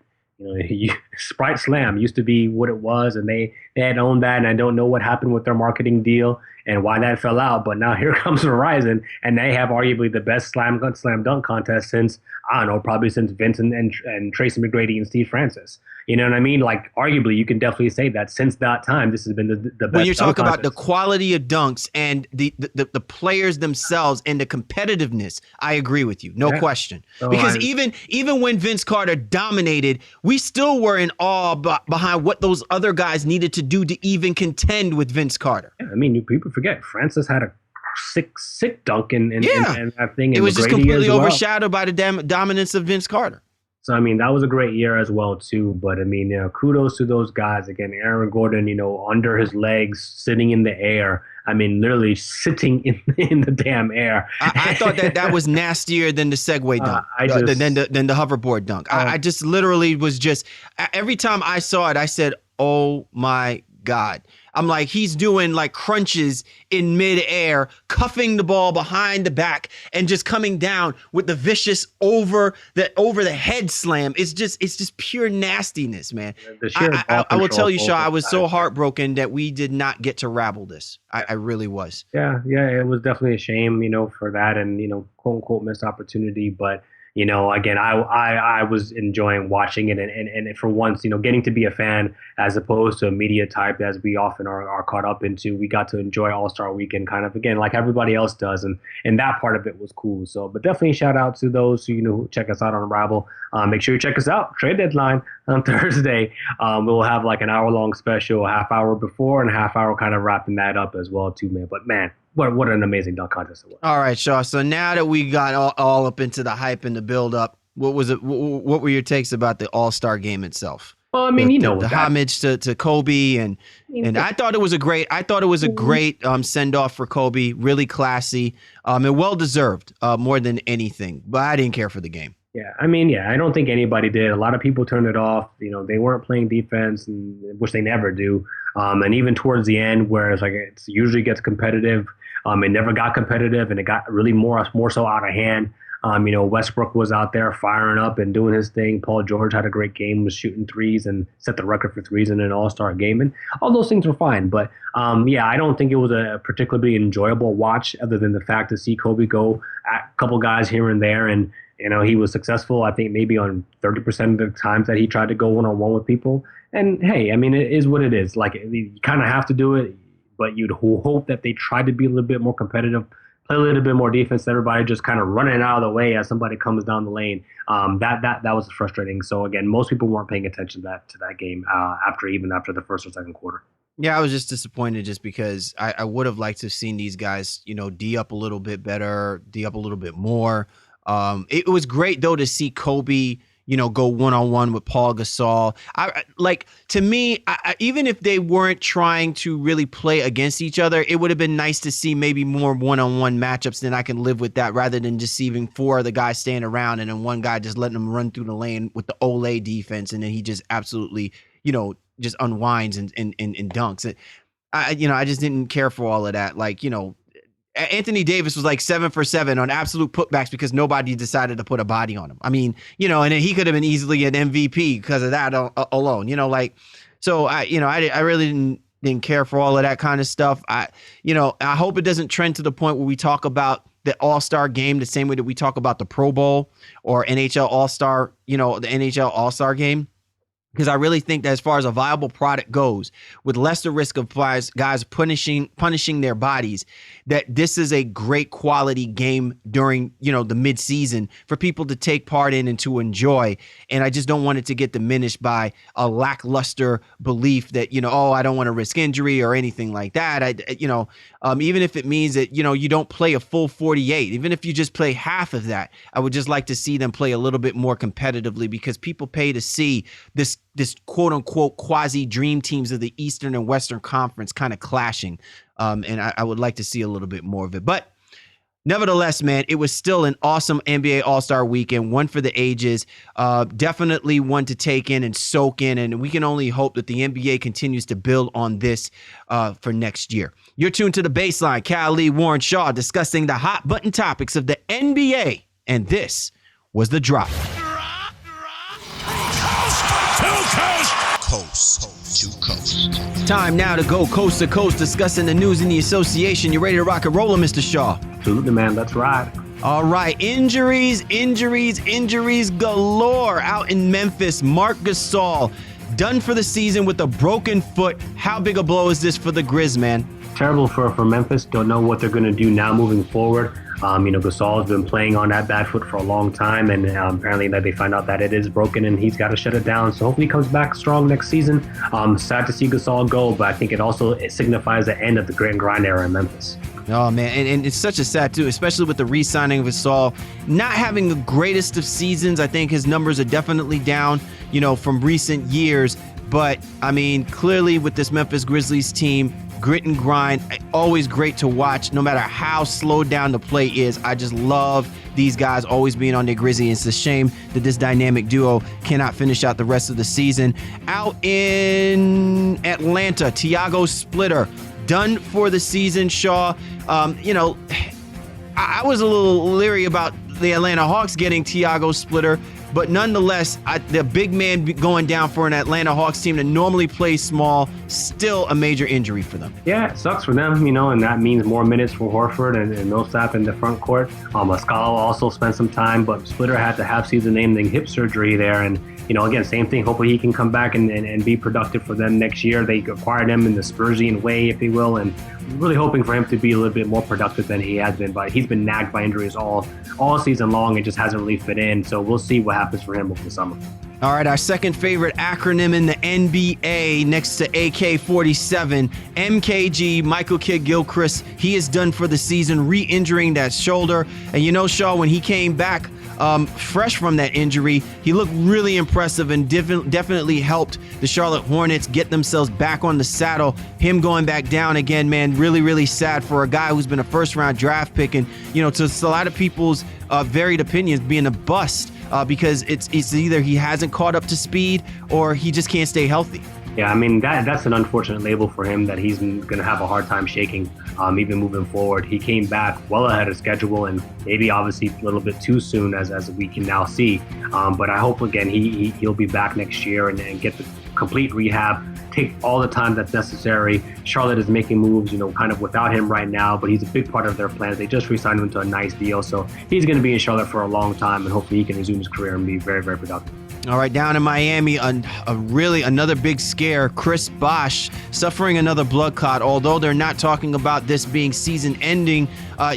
Sprite Slam used to be what it was, and they had owned that, and I don't know what happened with their marketing deal and why that fell out. But now here comes Verizon, and they have arguably the best slam dunk contest since, I don't know, probably since Vince and Tracy McGrady and Steve Francis. You know what I mean? Like, arguably, you can definitely say that since that time, this has been the best. When you talk about the quality of dunks and the players themselves and the competitiveness, I agree with you, no question. So because even when Vince Carter dominated, we still were in awe behind what those other guys needed to do to even contend with Vince Carter. Yeah, I mean, people forget Francis had a sick dunk and that thing. It was just completely overshadowed by the dominance of Vince Carter. So, I mean, that was a great year as well, too. But, I mean, kudos to those guys. Again, Aaron Gordon, under his legs, sitting in the air. I mean, literally sitting in the damn air. I thought that was nastier than the Segway dunk, than the hoverboard dunk. I just literally was every time I saw it, I said, oh, my God. I'm like, he's doing like crunches in midair, cuffing the ball behind the back and just coming down with the vicious over the head slam. It's just pure nastiness, man. I will tell you, Shaw, I was so heartbroken that we did not get to rabble this. I really was. Yeah, it was definitely a shame, for that and, quote unquote missed opportunity. But again, I was enjoying watching it and for once, getting to be a fan as opposed to a media type as we often are caught up into. We got to enjoy All-Star Weekend kind of, again, like everybody else does. And that part of it was cool. So, but definitely shout out to those who check us out on Rabble. Make sure you check us out. Trade deadline on Thursday. We'll have like an hour-long special, a half hour before and a half hour kind of wrapping that up as well too, man. But man, what an amazing dunk contest it was. All right, Shaw. So now that we got all up into the hype and the build-up, what were your takes about the All-Star game itself? Well, I mean, the homage to Kobe and I thought it was a great send-off for Kobe, really classy, and well-deserved more than anything. But I didn't care for the game. Yeah, I mean, I don't think anybody did. A lot of people turned it off. They weren't playing defense, which they never do. And even towards the end, where it usually gets competitive, it never got competitive, and it got really more so out of hand. Westbrook was out there firing up and doing his thing. Paul George had a great game, was shooting threes and set the record for threes in an All-Star game. And all those things were fine. But, I don't think it was a particularly enjoyable watch other than the fact to see Kobe go at a couple guys here and there. And He was successful, I think, maybe on 30% of the times that he tried to go one-on-one with people. And hey, I mean, it is what it is. Like, you kind of have to do it, but you'd hope that they try to be a little bit more competitive, play a little bit more defense. Everybody just kind of running out of the way as somebody comes down the lane. That was frustrating. So again, most people weren't paying attention to that game after the first or second quarter. Yeah, I was just disappointed just because I would have liked to have seen these guys, D up a little bit better, D up a little bit more. It was great though to see Kobe, go one-on-one with Paul Gasol. To me, even if they weren't trying to really play against each other, it would have been nice to see maybe more one-on-one matchups. Then I can live with that rather than just seeing four of the guys staying around and then one guy just letting them run through the lane with the Olay defense. And then he just absolutely, just unwinds and dunks. I just didn't care for all of that. Anthony Davis was like 7 for 7 on absolute putbacks because nobody decided to put a body on him. I mean, and then he could have been easily an MVP because of that alone, so I really didn't care for all of that kind of stuff. I hope it doesn't trend to the point where we talk about the All-Star game the same way that we talk about the Pro Bowl or NHL All-Star, the NHL All-Star game. Because I really think that as far as a viable product goes, with less the risk of guys punishing their bodies, that this is a great quality game during, the mid-season for people to take part in and to enjoy. And I just don't want it to get diminished by a lackluster belief that, I don't want to risk injury or anything like that. Even if it means that, you don't play a full 48, even if you just play half of that, I would just like to see them play a little bit more competitively because people pay to see this quote unquote quasi dream teams of the Eastern and Western Conference kind of clashing. And I would like to see a little bit more of it. But nevertheless, man, it was still an awesome NBA All-Star weekend, one for the ages, definitely one to take in and soak in. And we can only hope that the NBA continues to build on this for next year. You're tuned to The Baseline. Cal Lee, Warren Shaw discussing the hot button topics of the NBA. And this was The Drop. Coast to coast. Time now to go coast to coast discussing the news in the association. You ready to rock and roll, Mr. Shaw? Absolutely, man. That's right. All right. Injuries galore out in Memphis. Marc Gasol done for the season with a broken foot. How big a blow is this for the Grizz, man? Terrible for Memphis. Don't know what they're going to do now moving forward. Gasol has been playing on that bad foot for a long time, and apparently that they find out that it is broken and he's got to shut it down. So hopefully he comes back strong next season. Sad to see Gasol go, but I think it signifies the end of the grit and grind era in Memphis. Oh, man, and it's such a sad, too, especially with the re-signing of Gasol. Not having the greatest of seasons. I think his numbers are definitely down, from recent years. But, I mean, clearly with this Memphis Grizzlies team, grit and grind, always great to watch, no matter how slowed down the play is. I just love these guys always being on their Grizzly. It's a shame that this dynamic duo cannot finish out the rest of the season. Out in Atlanta, Thiago Splitter, done for the season, Shaw. I was a little leery about the Atlanta Hawks getting Thiago Splitter, but nonetheless, the big man going down for an Atlanta Hawks team that normally plays small, still a major injury for them. Yeah, it sucks for them, and that means more minutes for Horford and Millsap in the front court. Muscala also spent some time, but Splitter had to have season-ending hip surgery there, and again, same thing. Hopefully he can come back and be productive for them next year. They acquired him in the Spursian way, if you will, and really hoping for him to be a little bit more productive than he has been. But he's been nagged by injuries all season long and just hasn't really fit in. So we'll see what happens for him over the summer. All right, our second favorite acronym in the NBA next to AK-47, MKG, Michael Kidd-Gilchrist. He is done for the season, re-injuring that shoulder. And Shaw, when he came back fresh from that injury, he looked really impressive and definitely helped the Charlotte Hornets get themselves back on the saddle. Him going back down again, man, really, really sad for a guy who's been a first-round draft pick. And, to a lot of people's varied opinions, being a bust because it's either he hasn't caught up to speed or he just can't stay healthy. Yeah, I mean, that's an unfortunate label for him that he's going to have a hard time shaking even moving forward. He came back well ahead of schedule and maybe obviously a little bit too soon as we can now see. But I hope, again, he'll be back next year and get the complete rehab, take all the time that's necessary. Charlotte is making moves, kind of without him right now, but he's a big part of their plans. They just re-signed him to a nice deal, so he's going to be in Charlotte for a long time, and hopefully he can resume his career and be very, very productive. All right, down in Miami, really another big scare. Chris Bosh suffering another blood clot. Although they're not talking about this being season ending,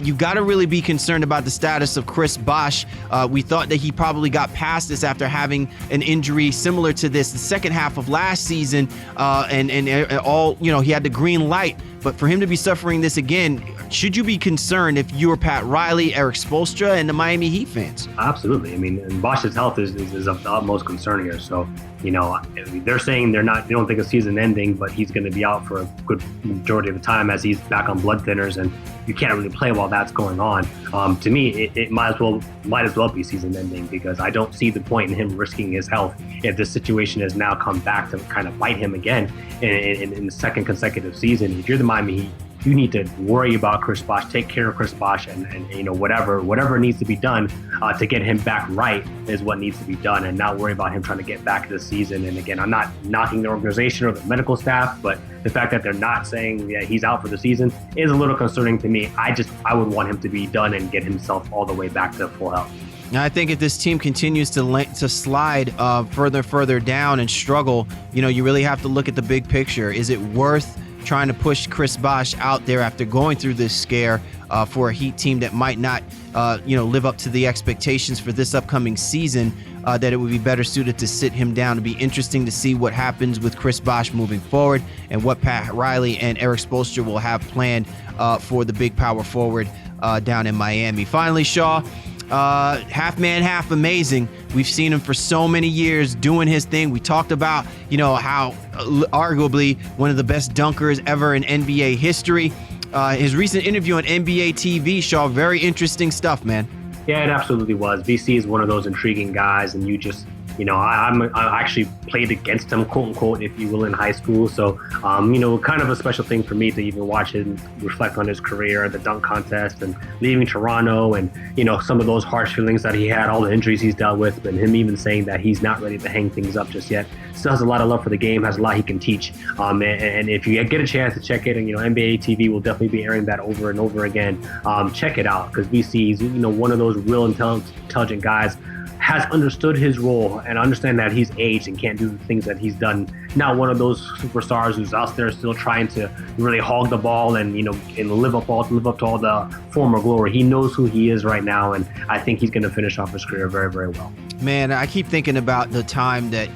you got to really be concerned about the status of Chris Bosh. We thought that he probably got past this after having an injury similar to this the second half of last season, and all, he had the green light. But for him to be suffering this again, should you be concerned if you were Pat Riley, Eric Spoelstra, and the Miami Heat fans? Absolutely. I mean, and Bosch's health is of the utmost concern here. So, they're saying they don't think a season ending, but he's going to be out for a good majority of the time as he's back on blood thinners, and you can't really play while that's going on. To me, it might as well be season ending, because I don't see the point in him risking his health if this situation has now come back to kind of bite him again in the second consecutive season. If you're the Miami Heat, you need to worry about Chris Bosh, take care of Chris Bosh, and whatever needs to be done to get him back right is what needs to be done, and not worry about him trying to get back this season. And again, I'm not knocking the organization or the medical staff, but the fact that they're not saying that he's out for the season is a little concerning to me. I would want him to be done and get himself all the way back to full health. Now, I think if this team continues to slide further down and struggle, you really have to look at the big picture. Is it worth trying to push Chris Bosh out there after going through this scare for a Heat team that might not, live up to the expectations for this upcoming season, that it would be better suited to sit him down? It'd be interesting to see what happens with Chris Bosh moving forward and what Pat Riley and Eric Spoelstra will have planned for the big power forward down in Miami. Finally, Shaw, half man, half amazing. We've seen him for so many years doing his thing. We talked about, how arguably one of the best dunkers ever in NBA history. His recent interview on NBA TV, Shaw, very interesting stuff, man. Yeah, it absolutely was. VC is one of those intriguing guys, and I actually played against him, quote unquote, if you will, in high school. So, kind of a special thing for me to even watch him reflect on his career, the dunk contest, and leaving Toronto, and, some of those harsh feelings that he had, all the injuries he's dealt with, and him even saying that he's not ready to hang things up just yet. Still has a lot of love for the game, has a lot he can teach. And if you get a chance to check it, and, NBA TV will definitely be airing that over and over again. Check it out, because VC is, one of those real intelligent guys, has understood his role and understand that he's aged and can't do the things that he's done. Not one of those superstars who's out there still trying to really hog the ball and live up to all the former glory. He knows who he is right now, and I think he's going to finish off his career very, very well. Man, I keep thinking about the time that,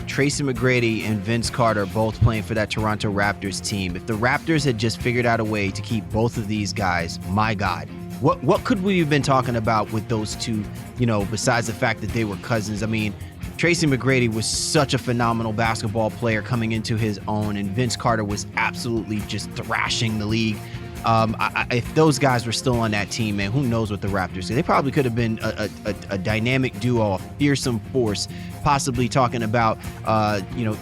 Tracy McGrady and Vince Carter both playing for that Toronto Raptors team. If the Raptors had just figured out a way to keep both of these guys, my God, what could we have been talking about with those two, besides the fact that they were cousins? I mean, Tracy McGrady was such a phenomenal basketball player coming into his own, and Vince Carter was absolutely just thrashing the league. If those guys were still on that team, man, who knows what the Raptors did? They probably could have been a dynamic duo, a fearsome force, possibly talking about,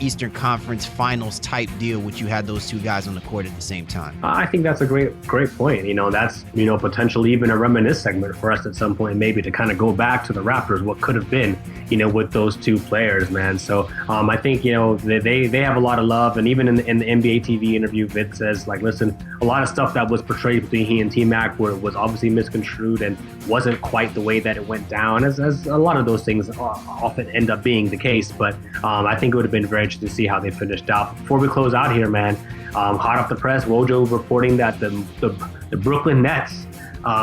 Eastern Conference Finals type deal, which you had those two guys on the court at the same time. I think that's a great point. That's, potentially even a reminisce segment for us at some point, maybe to kind of go back to the Raptors, what could have been, with those two players, man. So I think, they have a lot of love. And even in the NBA TV interview, Vince says, listen, a lot of stuff that was portrayed between he and T-Mac was obviously misconstrued and wasn't quite the way that it went down, as a lot of those things often end up being the case. But I think it would have been very interesting to see how they finished out. Before we close out here, man, hot off the press, Wojo reporting that the Brooklyn Nets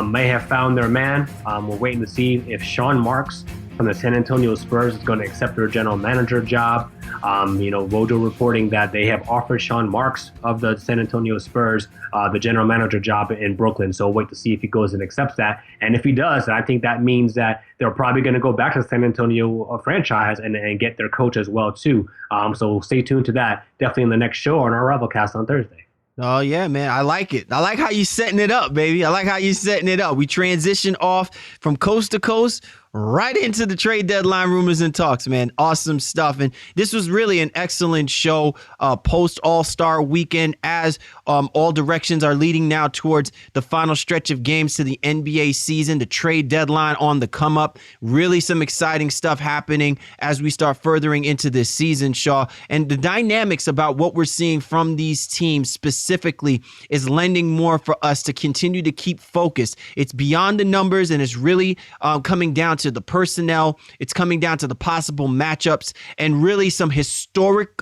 may have found their man. We're waiting to see if Sean Marks from the San Antonio Spurs is going to accept their general manager job. Wojo reporting that they have offered Sean Marks of the San Antonio Spurs the general manager job in Brooklyn. So wait to see if he goes and accepts that. And if he does, I think that means that they're probably going to go back to the San Antonio franchise and get their coach as well, too. So stay tuned to that. Definitely in the next show on our Rivalcast on Thursday. Oh, yeah, man. I like it. I like how you setting it up, baby. I like how you setting it up. We transition off from coast to coast right into the trade deadline rumors and talks, man. Awesome stuff. And this was really an excellent show post All-Star weekend as all directions are leading now towards the final stretch of games to the NBA season, the trade deadline on the come up. Really some exciting stuff happening as we start furthering into this season, Shaw. And the dynamics about what we're seeing from these teams specifically is lending more for us to continue to keep focused. It's beyond the numbers, and it's really coming down to the personnel. It's coming down to the possible matchups, and really some historic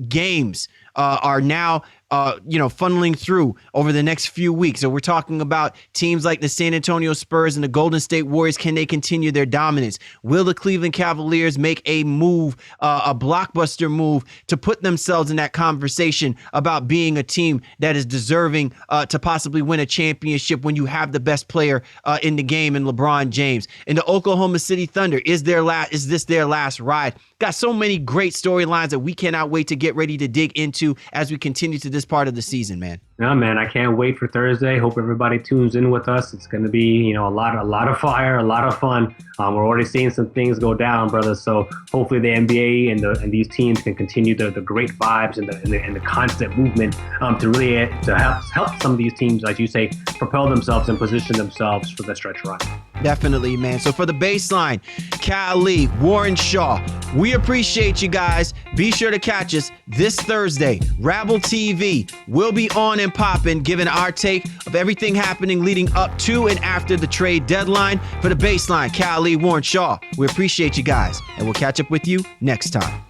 games are now funneling through over the next few weeks. So we're talking about teams like the San Antonio Spurs and the Golden State Warriors. Can they continue their dominance? Will the Cleveland Cavaliers make a move, a blockbuster move, to put themselves in that conversation about being a team that is deserving to possibly win a championship when you have the best player in the game in LeBron James? And the Oklahoma City Thunder, is this their last ride? Got so many great storylines that we cannot wait to get ready to dig into as we continue to this part of the season, man. Yeah, man, I can't wait for Thursday. Hope everybody tunes in with us. It's going to be, a lot of fire, a lot of fun. We're already seeing some things go down, brother. So hopefully the NBA and these teams can continue the great vibes and the constant movement to really help some of these teams, like you say, propel themselves and position themselves for the stretch run. Definitely, man. So for the baseline, Kali, Warren Shaw, we appreciate you guys. Be sure to catch us this Thursday. Rabble TV will be on and popping, giving our take of everything happening leading up to and after the trade deadline. For the baseline, Kali, Warren Shaw, we appreciate you guys, and we'll catch up with you next time.